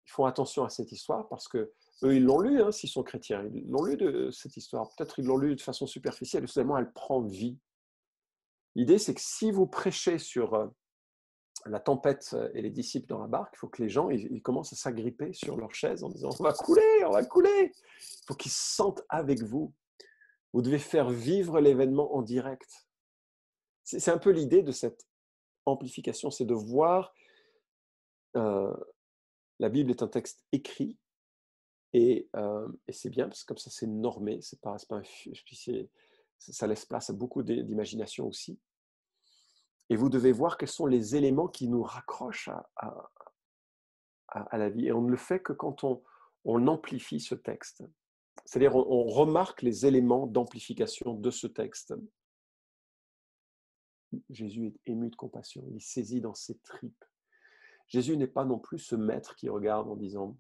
Ils font attention à cette histoire parce que eux, ils l'ont lu, hein, s'ils sont chrétiens. Ils l'ont lu de cette histoire. Peut-être ils l'ont lu de façon superficielle et soudainement, elle prend vie. L'idée, c'est que si vous prêchez sur la tempête et les disciples dans la barque, il faut que les gens ils commencent à s'agripper sur leur chaise en disant « On va couler, on va couler !» Il faut qu'ils se sentent avec vous. Vous devez faire vivre l'événement en direct. C'est un peu l'idée de cette amplification, c'est de voir... la Bible est un texte écrit et c'est bien parce que comme ça c'est normé, ça laisse place à beaucoup d'imagination aussi. Et vous devez voir quels sont les éléments qui nous raccrochent à la vie. Et on ne le fait que quand on amplifie ce texte. C'est-à-dire on remarque les éléments d'amplification de ce texte. Jésus est ému de compassion, il est saisi dans ses tripes. Jésus n'est pas non plus ce maître qui regarde en disant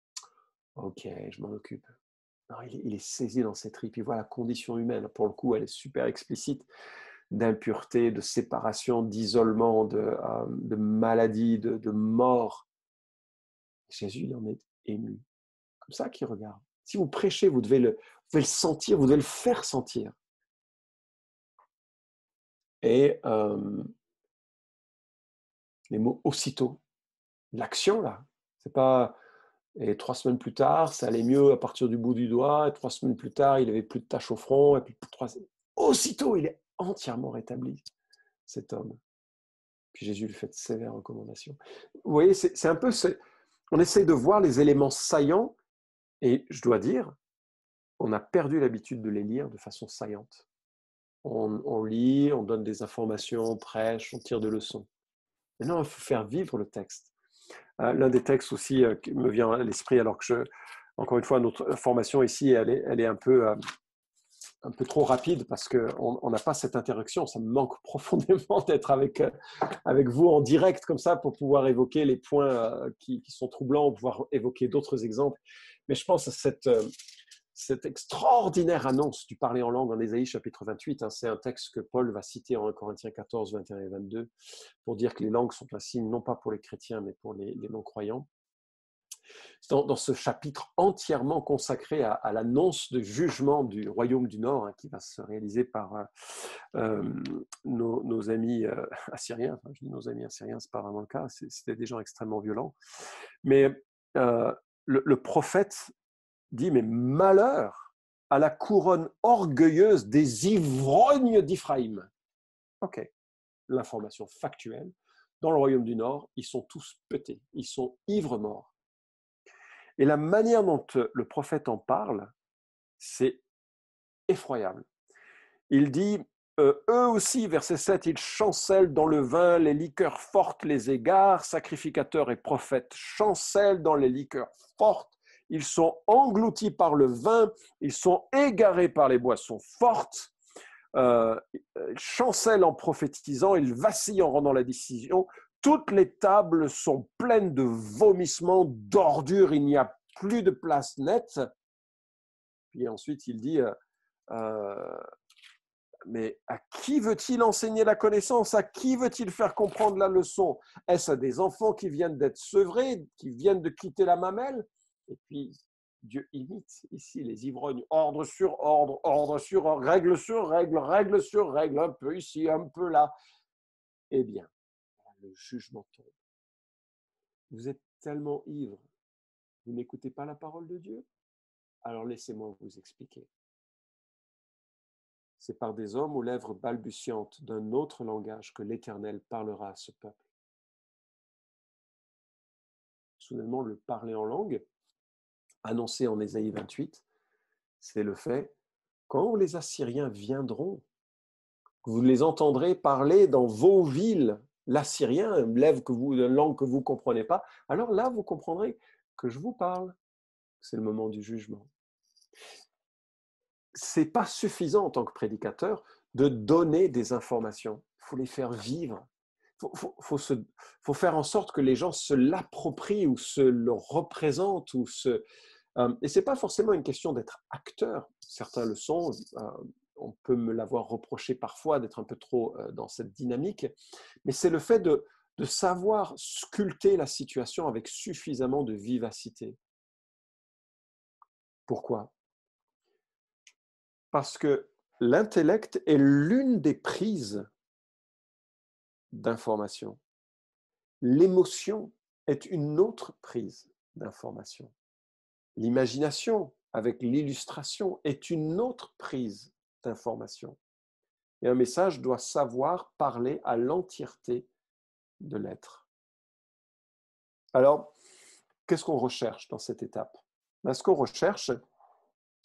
« Ok, je m'en occupe ». Non, il est saisi dans ses tripes, il voit la condition humaine. Pour le coup, elle est super explicite, d'impureté, de séparation, d'isolement, de maladie, de mort. Jésus, il en est ému. Comme ça qu'il regarde. Si vous prêchez, vous devez le sentir, vous devez le faire sentir. Et les mots « aussitôt », l'action là, c'est pas... Et 3 semaines plus tard, ça allait mieux à partir du bout du doigt. Et 3 semaines plus tard, il n'avait plus de taches au front. Et puis aussitôt, il est entièrement rétabli, cet homme. Puis Jésus lui fait de sévères recommandations. Vous voyez, c'est un peu... On essaye de voir les éléments saillants. Et je dois dire, on a perdu l'habitude de les lire de façon saillante. On lit, on donne des informations, on prêche, on tire des leçons. Maintenant, il faut faire vivre le texte. L'un des textes aussi qui me vient à l'esprit, alors que encore une fois, notre formation ici, elle est un peu trop rapide parce qu'on n'a pas cette interaction. Ça me manque profondément d'être avec vous en direct comme ça pour pouvoir évoquer les points qui sont troublants, pouvoir évoquer d'autres exemples. Mais je pense à cette extraordinaire annonce du parler en langue en Ésaïe chapitre 28. C'est un texte que Paul va citer en 1 Corinthiens 14, 21 et 22 pour dire que les langues sont un signe non pas pour les chrétiens mais pour les non-croyants. Dans ce chapitre entièrement consacré à l'annonce du jugement du royaume du Nord qui va se réaliser par nos amis assyriens. Enfin, je dis nos amis assyriens, ce n'est pas vraiment le cas, c'était des gens extrêmement violents. Mais le prophète dit, mais malheur à la couronne orgueilleuse des ivrognes d'Iphraïm. Ok, l'information factuelle. Dans le royaume du Nord, ils sont tous pétés, ils sont ivres-morts. Et la manière dont le prophète en parle, c'est effroyable. Il dit, eux aussi, verset 7, ils chancellent dans le vin, les liqueurs fortes les égarent, sacrificateurs et prophètes chancellent dans les liqueurs fortes, ils sont engloutis par le vin, ils sont égarés par les boissons fortes. il chancelle en prophétisant, il vacille en rendant la décision. Toutes les tables sont pleines de vomissements, d'ordures, il n'y a plus de place nette. Puis ensuite, il dit, mais à qui veut-il enseigner la connaissance? À qui veut-il faire comprendre la leçon? Est-ce à des enfants qui viennent d'être sevrés, qui viennent de quitter la mamelle? Et puis, Dieu imite ici les ivrognes, ordre sur ordre, ordre sur ordre, règle sur règle, règle sur règle, un peu ici, un peu là. Eh bien, le jugement tombe. Vous êtes tellement ivre, vous n'écoutez pas la parole de Dieu? Alors laissez-moi vous expliquer. C'est par des hommes aux lèvres balbutiantes d'un autre langage que l'Éternel parlera à ce peuple. Soudainement, le parler en langue, annoncé en Ésaïe 28, c'est le fait, quand les Assyriens viendront, vous les entendrez parler dans vos villes, l'assyrien, une langue que vous ne comprenez pas, alors là, vous comprendrez que je vous parle. C'est le moment du jugement. Ce n'est pas suffisant en tant que prédicateur de donner des informations. Il faut les faire vivre. Faut faire en sorte que les gens se l'approprient ou se le représentent. Et ce n'est pas forcément une question d'être acteur. Certains le sont. On peut me l'avoir reproché parfois d'être un peu trop dans cette dynamique. Mais c'est le fait de savoir sculpter la situation avec suffisamment de vivacité. Pourquoi ? Parce que l'intellect est l'une des prises d'information. L'émotion est une autre prise d'information. L'imagination, avec l'illustration, est une autre prise d'information. Et un message doit savoir parler à l'entièreté de l'être. Alors, qu'est-ce qu'on recherche dans cette étape ? Ce qu'on recherche,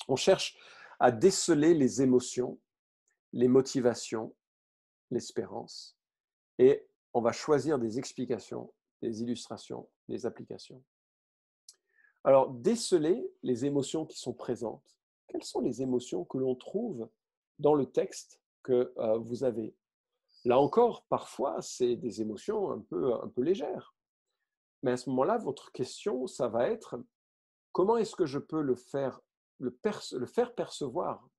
on cherche à déceler les émotions, les motivations, l'espérance, et on va choisir des explications, des illustrations, des applications. Alors, déceler les émotions qui sont présentes. Quelles sont les émotions que l'on trouve dans le texte que vous avez? Là encore, parfois, c'est des émotions un peu légères. Mais à ce moment-là, votre question, ça va être comment est-ce que je peux le faire percevoir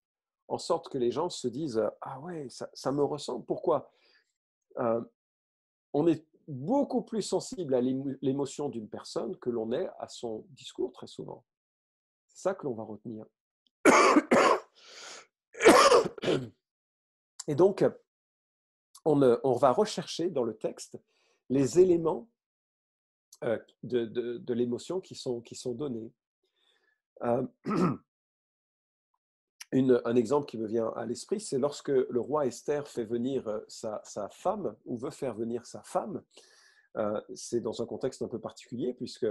en sorte que les gens se disent « Ah ouais, ça me ressemble. » Pourquoi ? On est beaucoup plus sensible à l'émotion d'une personne que l'on est à son discours très souvent. C'est ça que l'on va retenir. Et donc, on va rechercher dans le texte les éléments de l'émotion qui sont donnés. Un exemple qui me vient à l'esprit, c'est lorsque le roi Esther fait venir sa femme, ou veut faire venir sa femme. C'est dans un contexte un peu particulier, puisque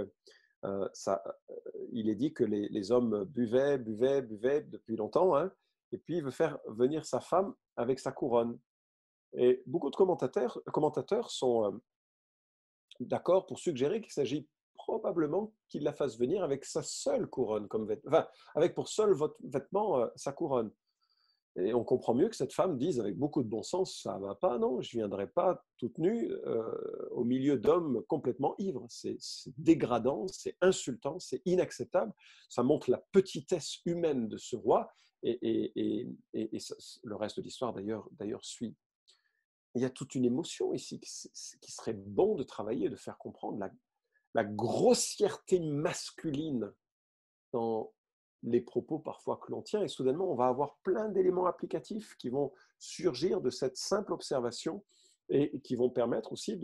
il est dit que les hommes buvaient depuis longtemps, hein, et puis il veut faire venir sa femme avec sa couronne. Et beaucoup de commentateurs sont d'accord pour suggérer qu'il s'agit probablement qu'il la fasse venir avec sa seule couronne, avec pour seul vêtement sa couronne. Et on comprend mieux que cette femme dise avec beaucoup de bon sens, ça ne va pas, non, je ne viendrai pas toute nue au milieu d'hommes complètement ivres. C'est dégradant, c'est insultant, c'est inacceptable. Ça montre la petitesse humaine de ce roi et le reste de l'histoire d'ailleurs suit. Il y a toute une émotion ici qui serait bon de travailler, de faire comprendre la grossièreté masculine dans les propos parfois que l'on tient, et soudainement on va avoir plein d'éléments applicatifs qui vont surgir de cette simple observation et qui vont permettre aussi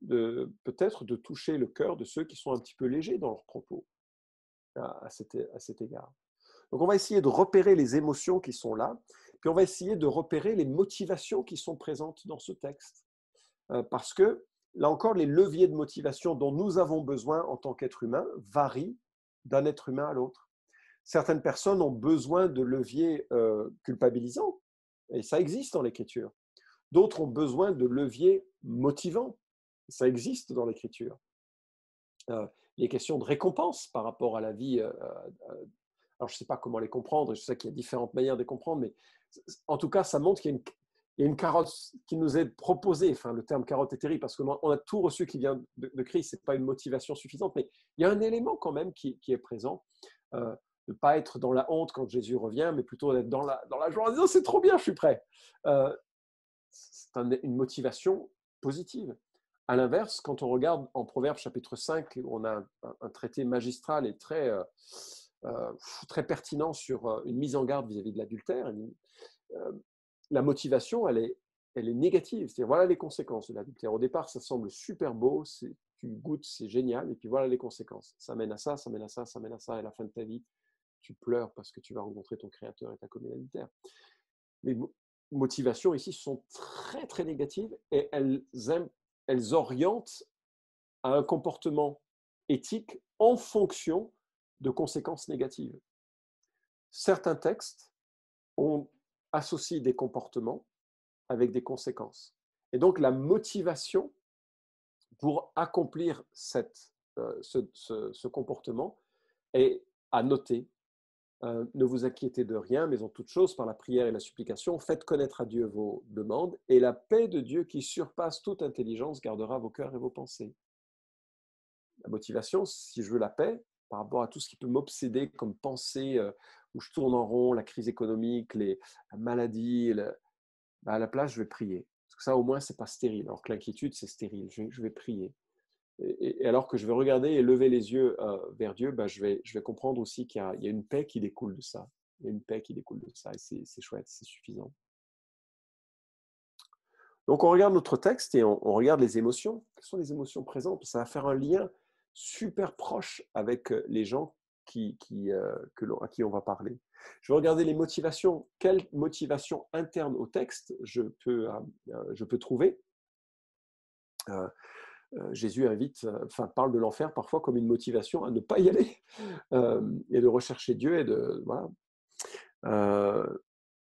peut-être de toucher le cœur de ceux qui sont un petit peu légers dans leurs propos à cet égard. Donc on va essayer de repérer les émotions qui sont là, puis on va essayer de repérer les motivations qui sont présentes dans ce texte. Parce que, là encore, les leviers de motivation dont nous avons besoin en tant qu'être humain varient d'un être humain à l'autre. Certaines personnes ont besoin de leviers culpabilisants, et ça existe dans l'Écriture. D'autres ont besoin de leviers motivants, et ça existe dans l'Écriture. Les questions de récompense par rapport à la vie Alors, je ne sais pas comment les comprendre, je sais qu'il y a différentes manières de les comprendre, mais en tout cas, ça montre qu'il y a une carotte qui nous est proposée. Enfin, le terme carotte est terrible parce qu'on a tout reçu qui vient de Christ. Ce n'est pas une motivation suffisante, mais il y a un élément quand même qui est présent. De ne pas être dans la honte quand Jésus revient, mais plutôt d'être dans la joie en disant c'est trop bien, je suis prêt. C'est une motivation positive. À l'inverse, quand on regarde en Proverbes chapitre 5, où on a un traité magistral et très pertinent sur une mise en garde vis-à-vis de l'adultère, la motivation, elle est négative. C'est-à-dire, voilà les conséquences de l'adultère. Au départ, ça semble super beau, tu goûtes, c'est génial, et puis voilà les conséquences. Ça mène à ça, ça mène à ça, ça mène à ça, et à la fin de ta vie, tu pleures parce que tu vas rencontrer ton Créateur et ta commis l'adultère. Les motivations ici sont très, très négatives, et elles orientent à un comportement éthique en fonction de conséquences négatives. Certains textes associent des comportements avec des conséquences. Et donc, la motivation pour accomplir ce comportement est à noter. Ne vous inquiétez de rien, mais en toute chose, par la prière et la supplication, faites connaître à Dieu vos demandes, et la paix de Dieu qui surpasse toute intelligence gardera vos cœurs et vos pensées. La motivation, si je veux la paix, par rapport à tout ce qui peut m'obséder comme pensée, où je tourne en rond, la crise économique, la maladie, à la place, je vais prier. Parce que ça, au moins, ce n'est pas stérile. Alors que l'inquiétude, c'est stérile. Je vais prier. Et alors que je vais regarder et lever les yeux vers Dieu, je vais comprendre aussi qu'il y a une paix qui découle de ça. Il y a une paix qui découle de ça, et c'est chouette, c'est suffisant. Donc, on regarde notre texte et on regarde les émotions. Quelles sont les émotions présentes? Ça va faire un lien super proche avec les gens à qui on va parler. Je vais regarder les motivations. Quelle motivation interne au texte je peux trouver? Jésus parle de l'enfer parfois comme une motivation à ne pas y aller et de rechercher Dieu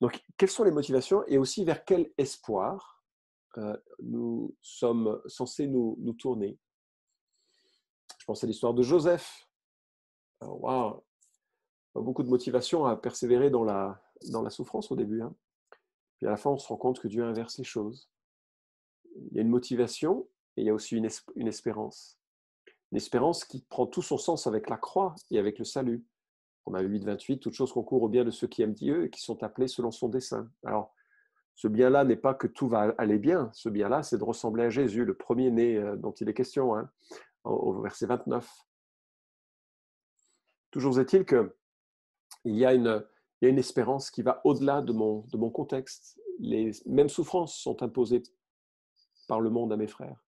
donc, quelles sont les motivations et aussi vers quel espoir nous sommes censés nous tourner? Je pense à l'histoire de Joseph. Wow, beaucoup de motivation à persévérer dans la souffrance au début. Hein. Puis à la fin, on se rend compte que Dieu inverse les choses. Il y a une motivation et il y a aussi une espérance. Une espérance qui prend tout son sens avec la croix et avec le salut. Romains 8, 28, toutes choses concourent au bien de ceux qui aiment Dieu et qui sont appelés selon son dessein. Alors, ce bien-là n'est pas que tout va aller bien. Ce bien-là, c'est de ressembler à Jésus, le premier-né dont il est question, hein, au verset 29. Toujours est-il qu'il y a une espérance qui va au-delà de mon contexte. Les mêmes souffrances sont imposées par le monde à mes frères.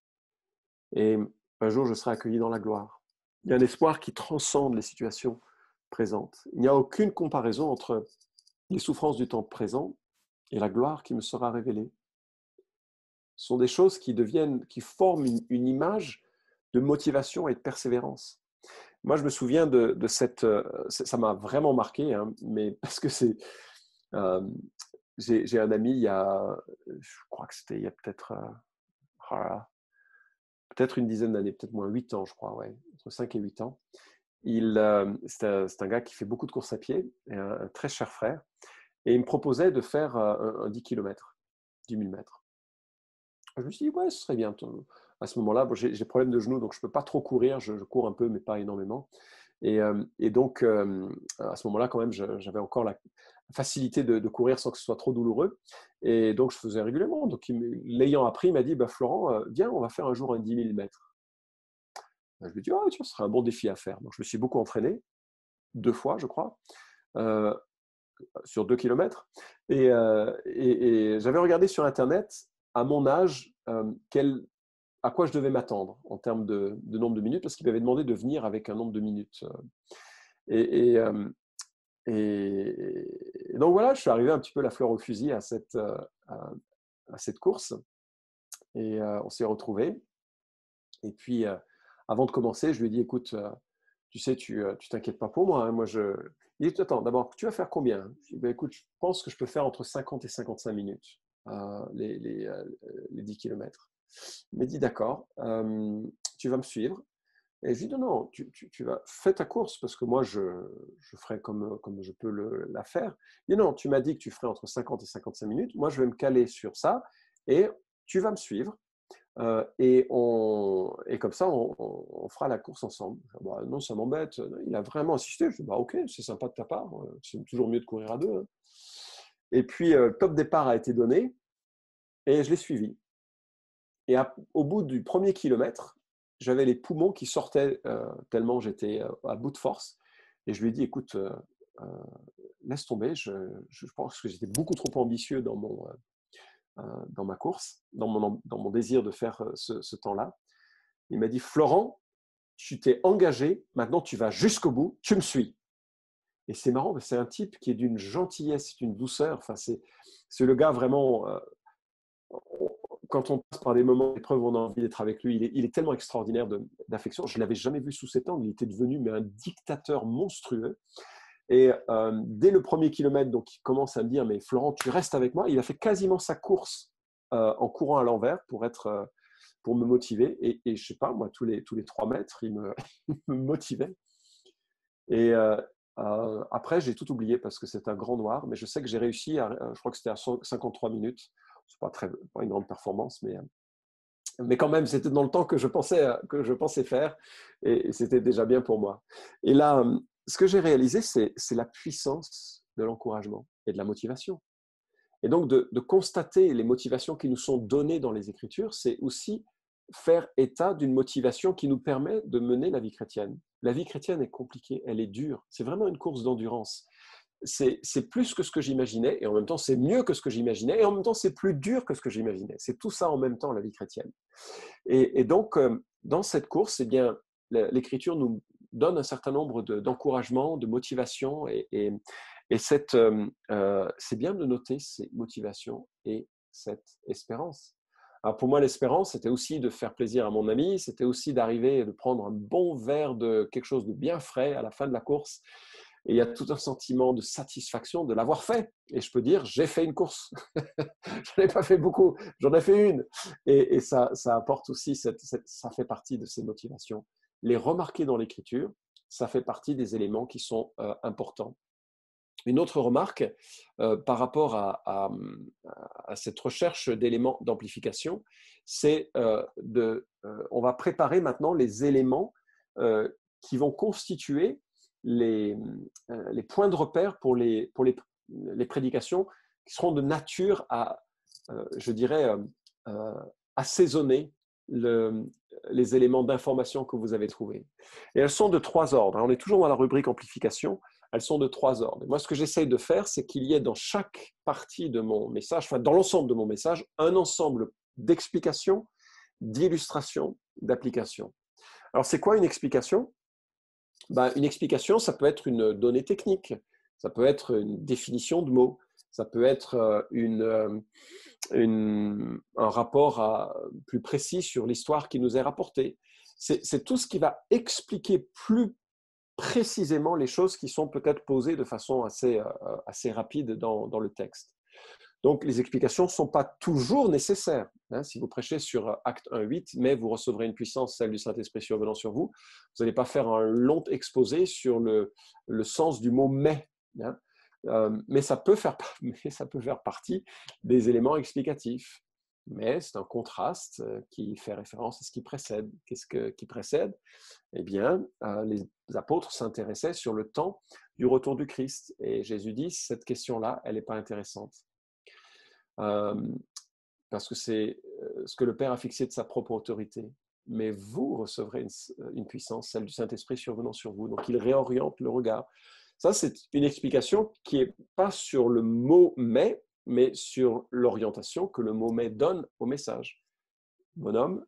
Et un jour, je serai accueilli dans la gloire. Il y a un espoir qui transcende les situations présentes. Il n'y a aucune comparaison entre les souffrances du temps présent et la gloire qui me sera révélée. Ce sont des choses qui forment une image de motivation et de persévérance. Moi, je me souviens de cette... ça m'a vraiment marqué, hein, mais parce que j'ai un ami, je crois que c'était il y a peut-être une dizaine d'années, peut-être moins 8 ans, je crois, ouais, entre 5 et 8 ans. C'est un gars qui fait beaucoup de courses à pied, et un très cher frère, et il me proposait de faire un 10 km, 10 000 mètres. Je me suis dit, ouais, ce serait bien. À ce moment-là, j'ai problème de genoux, donc je ne peux pas trop courir, je cours un peu, mais pas énormément. Et donc, à ce moment-là, quand même, j'avais encore la facilité de courir sans que ce soit trop douloureux. Et donc, je faisais régulièrement. Donc, l'ayant appris, il m'a dit, Florent, viens, on va faire un jour un 10 000 mètres. Je lui ai dit, ce serait un bon défi à faire. Donc, je me suis beaucoup entraîné, 2 fois, je crois, sur 2 kilomètres. Et j'avais regardé sur Internet, à mon âge, à quoi je devais m'attendre en termes de nombre de minutes, parce qu'il m'avait demandé de venir avec un nombre de minutes. Et donc voilà, je suis arrivé un petit peu la fleur au fusil à cette course. Et on s'est retrouvés. Et puis, avant de commencer, je lui ai dit, écoute, tu sais, tu t'inquiètes pas pour moi. Hein, il dit, attends, d'abord, tu vas faire combien? Je lui ai dit, écoute, je pense que je peux faire entre 50 et 55 minutes les 10 km. Il m'a dit, d'accord, tu vas me suivre. Et je lui dis, non, non, tu vas, fais ta course, parce que moi, je ferai comme je peux la faire. Il dit, non, tu m'as dit que tu ferais entre 50 et 55 minutes. Moi, je vais me caler sur ça et tu vas me suivre. Et comme ça, on fera la course ensemble. Je dis, bah, non, ça m'embête. Il a vraiment insisté. Je dis, bah, ok, c'est sympa de ta part. C'est toujours mieux de courir à deux, hein. Et puis, le top départ a été donné et je l'ai suivi. Et au bout du premier kilomètre, j'avais les poumons qui sortaient tellement j'étais à bout de force. Et je lui ai dit, écoute, euh, laisse tomber. Je pense que j'étais beaucoup trop ambitieux dans ma course, dans mon désir de faire ce temps-là. Il m'a dit, Florent, tu t'es engagé, maintenant tu vas jusqu'au bout, tu me suis. Et c'est marrant, c'est un type qui est d'une gentillesse, d'une douceur. Enfin, c'est le gars vraiment. Quand on passe par des moments d'épreuve, on a envie d'être avec lui. Il est tellement extraordinaire d'affection. Je ne l'avais jamais vu sous cet angle. Il était devenu mais un dictateur monstrueux. Et dès le premier kilomètre, donc, il commence à me dire, mais Florent, tu restes avec moi. Il a fait quasiment sa course en courant à l'envers pour me motiver. Et je ne sais pas, moi, tous les 3 mètres, il me motivait. Et après, j'ai tout oublié parce que c'est un grand noir, mais je sais que j'ai réussi, je crois que c'était à 53 minutes. Ce n'est pas une grande performance, mais quand même, c'était dans le temps que je pensais faire, et c'était déjà bien pour moi. Et là, ce que j'ai réalisé, c'est la puissance de l'encouragement et de la motivation. Et donc, de constater les motivations qui nous sont données dans les Écritures, c'est aussi faire état d'une motivation qui nous permet de mener la vie chrétienne. La vie chrétienne est compliquée, elle est dure. C'est vraiment une course d'endurance. C'est plus que ce que j'imaginais, et en même temps, c'est mieux que ce que j'imaginais, et en même temps, c'est plus dur que ce que j'imaginais. C'est tout ça en même temps, la vie chrétienne. Et donc, dans cette course, eh bien, l'Écriture nous donne un certain nombre d'encouragements, de motivations, et c'est bien de noter ces motivations et cette espérance. Alors pour moi, l'espérance, c'était aussi de faire plaisir à mon ami, c'était aussi d'arriver et de prendre un bon verre de quelque chose de bien frais à la fin de la course. Et il y a tout un sentiment de satisfaction de l'avoir fait. Et je peux dire, j'ai fait une course. Je n'en ai pas fait beaucoup, j'en ai fait une. Et ça apporte aussi, ça fait partie de ces motivations. Les remarquer dans l'écriture, ça fait partie des éléments qui sont importants. Une autre remarque par rapport à cette recherche d'éléments d'amplification, c'est on va préparer maintenant les éléments qui vont constituer les points de repère pour les prédications qui seront de nature à, je dirais, assaisonner les éléments d'information que vous avez trouvés. Et elles sont de 3 ordres. On est toujours dans la rubrique amplification. Elles sont de 3 ordres. Et moi, ce que j'essaye de faire, c'est qu'il y ait dans chaque partie de mon message, enfin dans l'ensemble de mon message, un ensemble d'explications, d'illustrations, d'applications. Alors, c'est quoi une explication? Une explication, ça peut être une donnée technique, ça peut être une définition de mots, ça peut être un rapport plus précis sur l'histoire qui nous est rapportée. C'est tout ce qui va expliquer plus précisément les choses qui sont peut-être posées de façon assez rapide dans le texte. Donc, les explications ne sont pas toujours nécessaires. Si vous prêchez sur Acte 1:8, mais vous recevrez une puissance, celle du Saint-Esprit survenant sur vous, vous n'allez pas faire un long exposé sur le sens du mot « mais ». Mais ça peut faire partie des éléments explicatifs. Mais c'est un contraste qui fait référence à ce qui précède. Qu'est-ce qui précède? Eh bien, les apôtres s'intéressaient sur le temps du retour du Christ. Et Jésus dit, cette question-là, elle n'est pas intéressante. Parce que c'est ce que le Père a fixé de sa propre autorité. Mais vous recevrez une puissance, celle du Saint-Esprit survenant sur vous. Donc, il réoriente le regard. Ça, c'est une explication qui n'est pas sur le mot « mais sur l'orientation que le mot « mais » donne au message. Bonhomme,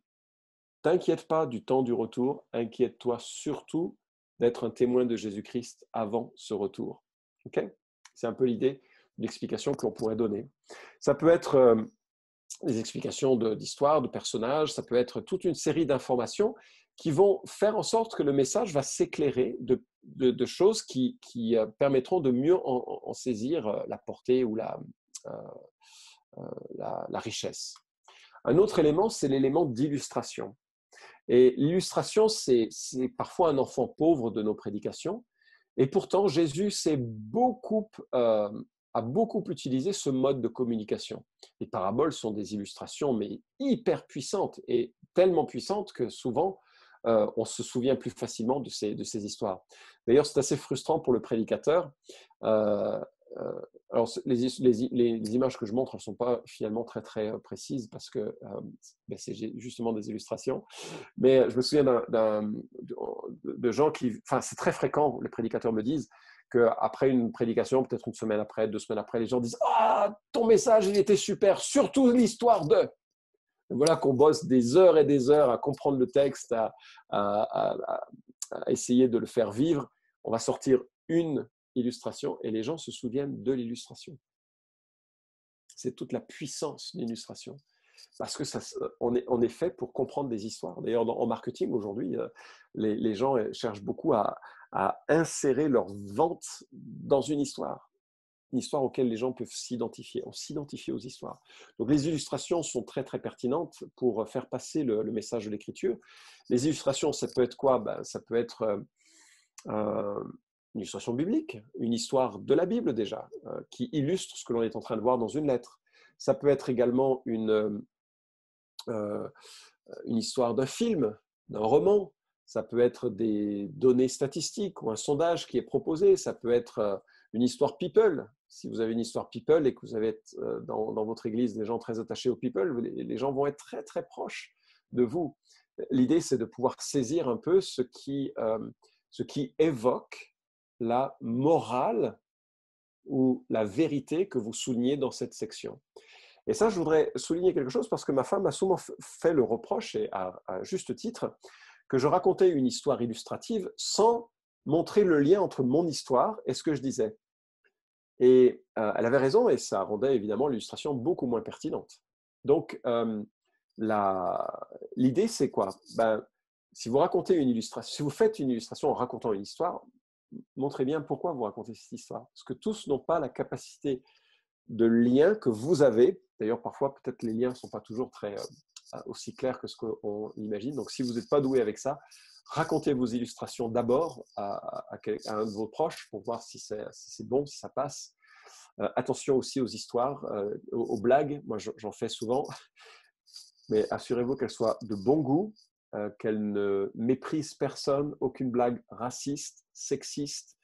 t'inquiète pas du temps du retour, inquiète-toi surtout d'être un témoin de Jésus-Christ avant ce retour. Okay? C'est un peu l'idée de l'explication que l'on pourrait donner. Ça peut être des explications d'histoire, de personnages, ça peut être toute une série d'informations qui vont faire en sorte que le message va s'éclairer de choses qui permettront de mieux en saisir la portée ou la richesse. Un autre élément, c'est l'élément d'illustration. Et l'illustration, c'est parfois un enfant pauvre de nos prédications. Et pourtant, Jésus a beaucoup utilisé ce mode de communication. Les paraboles sont des illustrations, mais hyper puissantes, et tellement puissantes que souvent, on se souvient plus facilement de ces histoires. D'ailleurs, c'est assez frustrant pour le prédicateur. Euh, alors, les images que je montre ne sont pas finalement très précises parce que c'est justement des illustrations. Mais je me souviens de gens qui, enfin, c'est très fréquent, les prédicateurs me disent qu'après une prédication, peut-être une semaine après, 2 semaines après, les gens disent « Ah, ton message, il était super, surtout l'histoire de… » Voilà qu'on bosse des heures et des heures à comprendre le texte, à essayer de le faire vivre. On va sortir une illustration et les gens se souviennent de l'illustration. C'est toute la puissance d'une illustration. Parce que on est fait pour comprendre des histoires. D'ailleurs, en marketing, aujourd'hui, les gens cherchent beaucoup à insérer leur vente dans une histoire auquel les gens peuvent s'identifier. On s'identifie aux histoires. Donc, les illustrations sont très pertinentes pour faire passer le message de l'écriture. Les illustrations, ça peut être quoi? Ça peut être une illustration biblique, une histoire de la Bible déjà, qui illustre ce que l'on est en train de voir dans une lettre. Ça peut être également une histoire d'un film, d'un roman. Ça peut être des données statistiques ou un sondage qui est proposé. Ça peut être une histoire people. Si vous avez une histoire people et que vous avez dans votre église des gens très attachés au people, les gens vont être très proches de vous. L'idée, c'est de pouvoir saisir un peu ce qui évoque la morale ou la vérité que vous soulignez dans cette section. Et ça, je voudrais souligner quelque chose parce que ma femme m'a souvent fait le reproche, et à juste titre, que je racontais une histoire illustrative sans montrer le lien entre mon histoire et ce que je disais. Et elle avait raison, et ça rendait évidemment l'illustration beaucoup moins pertinente. Donc, l'idée, c'est quoi? Si vous racontez une illustration, si vous faites une illustration en racontant une histoire, montrez bien pourquoi vous racontez cette histoire. Parce que tous n'ont pas la capacité de lien que vous avez. D'ailleurs, parfois, peut-être les liens ne sont pas toujours aussi clairs que ce qu'on imagine. Donc, si vous n'êtes pas doué avec ça, racontez vos illustrations d'abord à un de vos proches pour voir si c'est bon, si ça passe. Attention aussi aux histoires, aux blagues. Moi, j'en fais souvent. Mais assurez-vous qu'elles soient de bon goût, qu'elles ne méprisent personne, aucune blague raciste, sexiste.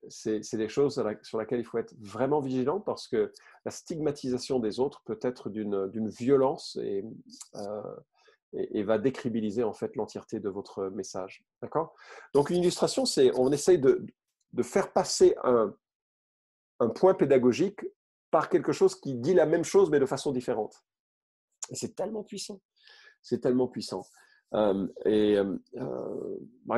C'est des choses sur lesquelles il faut être vraiment vigilant parce que la stigmatisation des autres peut être d'une violence et va décrédibiliser en fait l'entièreté de votre message. D'accord? Donc une illustration, on essaye de faire passer un point pédagogique par quelque chose qui dit la même chose mais de façon différente. Et c'est tellement puissant. C'est tellement puissant. Moi,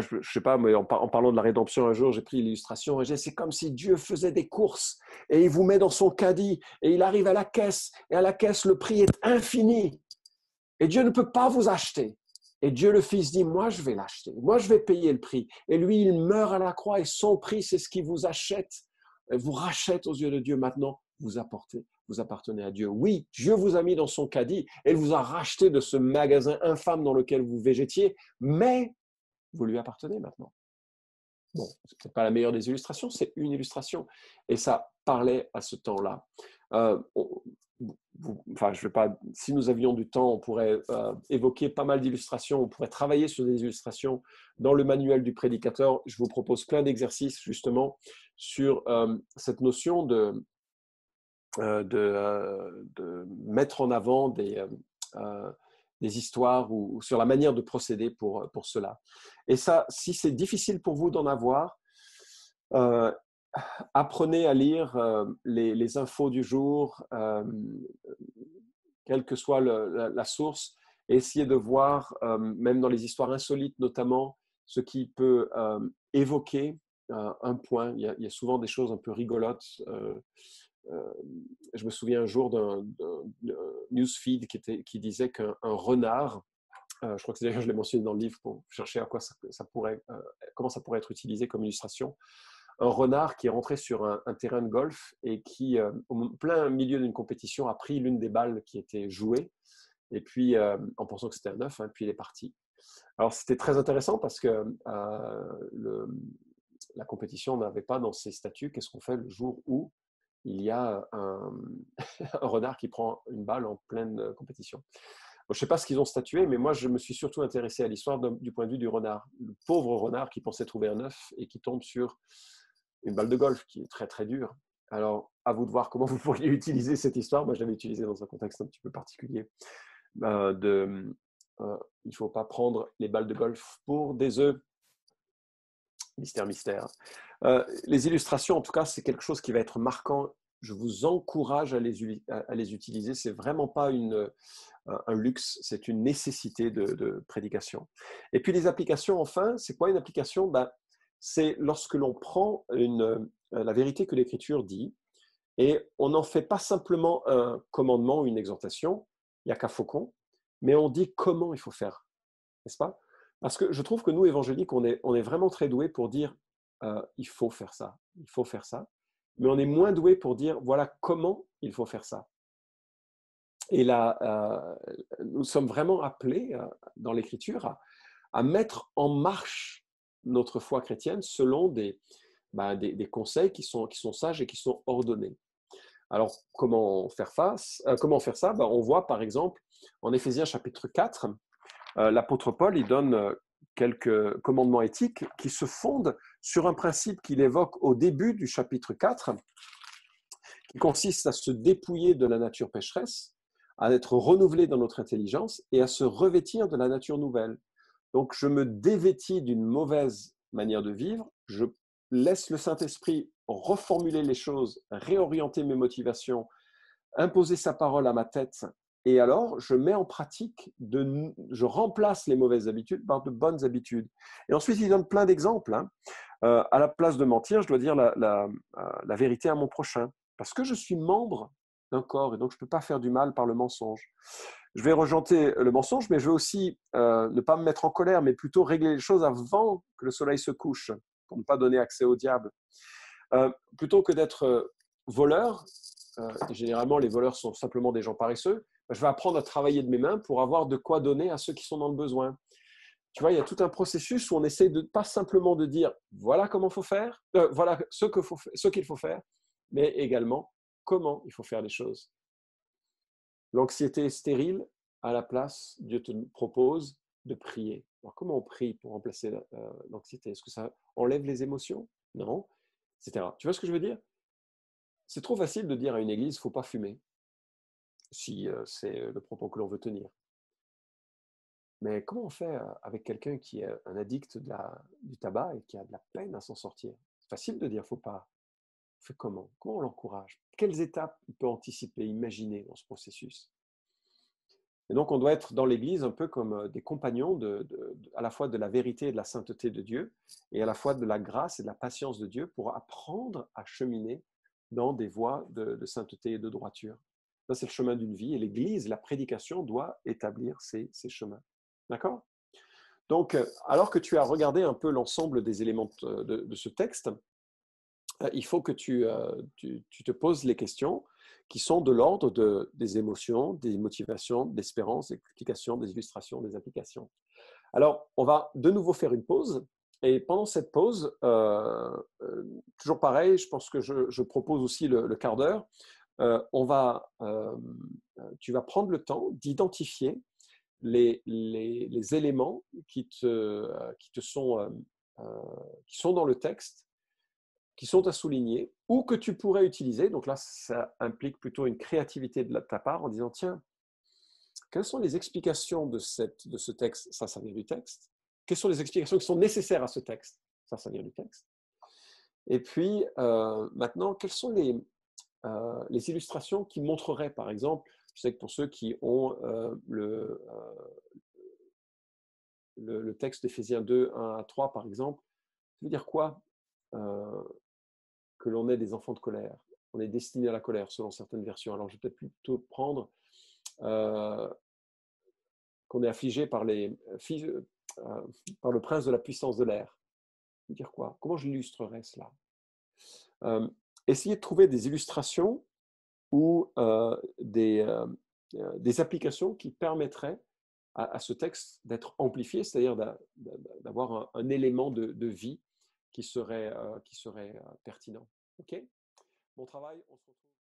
je sais pas, mais en parlant de la rédemption, un jour, j'ai pris l'illustration et j'ai dit, c'est comme si Dieu faisait des courses et il vous met dans son caddie et il arrive à la caisse et à la caisse, le prix est infini et Dieu ne peut pas vous acheter. Et Dieu le Fils dit, moi, je vais l'acheter. Moi, je vais payer le prix. Et lui, il meurt à la croix et son prix, c'est ce qui vous achète, vous rachète aux yeux de Dieu. Maintenant, vous appartenez à Dieu. Oui, Dieu vous a mis dans son caddie et il vous a racheté de ce magasin infâme dans lequel vous végétiez, mais vous lui appartenez maintenant. Bon, c'est peut-être pas la meilleure des illustrations, c'est une illustration. Et ça parlait à ce temps-là. Je vais pas, si nous avions du temps, on pourrait évoquer pas mal d'illustrations, on pourrait travailler sur des illustrations dans le manuel du prédicateur. Je vous propose plein d'exercices justement sur cette notion de mettre en avant des histoires ou sur la manière de procéder pour cela. Et ça, si c'est difficile pour vous d'en avoir, apprenez à lire les infos du jour, quelle que soit la source, et essayez de voir, même dans les histoires insolites notamment, ce qui peut évoquer un point. Il y a souvent des choses un peu rigolotes. Je me souviens un jour d'un newsfeed qui disait qu'un renard, je crois que d'ailleurs je l'ai mentionné dans le livre pour chercher à quoi comment ça pourrait être utilisé comme illustration, un renard qui est rentré sur un terrain de golf et qui, au plein milieu d'une compétition, a pris l'une des balles qui était jouée et puis en pensant que c'était un œuf, hein, puis il est parti. Alors c'était très intéressant parce que la compétition n'avait pas dans ses statuts qu'est-ce qu'on fait le jour où il y a un renard qui prend une balle en pleine compétition. Bon, je ne sais pas ce qu'ils ont statué, mais moi, je me suis surtout intéressé à l'histoire du point de vue du renard. Le pauvre renard qui pensait trouver un œuf et qui tombe sur une balle de golf qui est très, très dure. Alors, à vous de voir comment vous pourriez utiliser cette histoire. Moi, je l'avais utilisée dans un contexte un petit peu particulier. Il ne faut pas prendre les balles de golf pour des œufs. Mystère, mystère. Les illustrations, en tout cas, c'est quelque chose qui va être marquant. Je vous encourage à les utiliser. Ce n'est vraiment pas un luxe, c'est une nécessité de prédication. Et puis les applications, enfin, c'est quoi une application? C'est lorsque l'on prend la vérité que l'Écriture dit et on n'en fait pas simplement un commandement ou une exhortation, il n'y a qu'à faucon, mais on dit comment il faut faire, n'est-ce pas? Parce que je trouve que nous, évangéliques, on est vraiment très doués pour dire il faut faire ça, il faut faire ça, mais on est moins doués pour dire voilà comment il faut faire ça. Et là, nous sommes vraiment appelés dans l'Écriture à mettre en marche notre foi chrétienne selon des conseils qui sont sages et qui sont ordonnés. Alors, comment faire ça? On voit par exemple en Éphésiens chapitre 4, l'apôtre Paul il donne quelques commandements éthiques qui se fondent sur un principe qu'il évoque au début du chapitre 4, qui consiste à se dépouiller de la nature pécheresse, à être renouvelé dans notre intelligence et à se revêtir de la nature nouvelle. Donc, je me dévêtis d'une mauvaise manière de vivre, je laisse le Saint-Esprit reformuler les choses, réorienter mes motivations, imposer sa parole à ma tête, et alors je mets en pratique, je remplace les mauvaises habitudes par de bonnes habitudes. Et ensuite, il donne plein d'exemples. À la place de mentir, je dois dire la vérité à mon prochain, parce que je suis membre d'un corps, et donc je ne peux pas faire du mal par le mensonge. Je vais rejeter le mensonge, mais je veux aussi ne pas me mettre en colère, mais plutôt régler les choses avant que le soleil se couche, pour ne pas donner accès au diable. Plutôt que d'être voleur, et généralement les voleurs sont simplement des gens paresseux, je vais apprendre à travailler de mes mains pour avoir de quoi donner à ceux qui sont dans le besoin. Tu vois, il y a tout un processus où on essaie de pas simplement de dire voilà comment il faut faire, voilà ce qu'il faut faire, mais également comment il faut faire les choses. L'anxiété est stérile, à la place, Dieu te propose de prier. Alors comment on prie pour remplacer l'anxiété? Est-ce que ça enlève les émotions? Non, etc. Tu vois ce que je veux dire? C'est trop facile de dire à une église il ne faut pas fumer, si c'est le propos que l'on veut tenir. Mais comment on fait avec quelqu'un qui est un addict du tabac et qui a de la peine à s'en sortir? C'est facile de dire faut pas. On fait comment? Comment on l'encourage? Quelles étapes il peut anticiper, imaginer dans ce processus? Et donc on doit être dans l'Église un peu comme des compagnons à la fois de la vérité et de la sainteté de Dieu, et à la fois de la grâce et de la patience de Dieu pour apprendre à cheminer dans des voies de sainteté et de droiture. Ça, c'est le chemin d'une vie, et l'Église, la prédication, doit établir ces chemins. D'accord? Donc, alors que tu as regardé un peu l'ensemble des éléments de ce texte, il faut que tu te poses les questions qui sont de l'ordre des émotions, des motivations, de l'espérance, des explications, des illustrations, des applications. Alors, on va de nouveau faire une pause. Et pendant cette pause, toujours pareil, je pense que je propose aussi le quart d'heure. Tu vas prendre le temps d'identifier les éléments qui sont dans le texte, qui sont à souligner, ou que tu pourrais utiliser. Donc là, ça implique plutôt une créativité de ta part en disant, tiens, quelles sont les explications de ce texte? Ça vient du texte. Quelles sont les explications qui sont nécessaires à ce texte? Ça vient du texte. Et puis, maintenant, quelles sont les illustrations qui montreraient, par exemple, je sais que pour ceux qui ont le texte d'Éphésiens 2, 1 à 3, par exemple, ça veut dire quoi que l'on est des enfants de colère? On est destiné à la colère, selon certaines versions. Alors, je vais peut-être plutôt prendre qu'on est affligé par le prince de la puissance de l'air. Ça veut dire quoi? Comment je l'illustrerais cela? Essayez de trouver des illustrations ou des applications qui permettraient à ce texte d'être amplifié, c'est-à-dire d'avoir un élément de vie qui serait pertinent. OK? Bon travail, on se retrouve.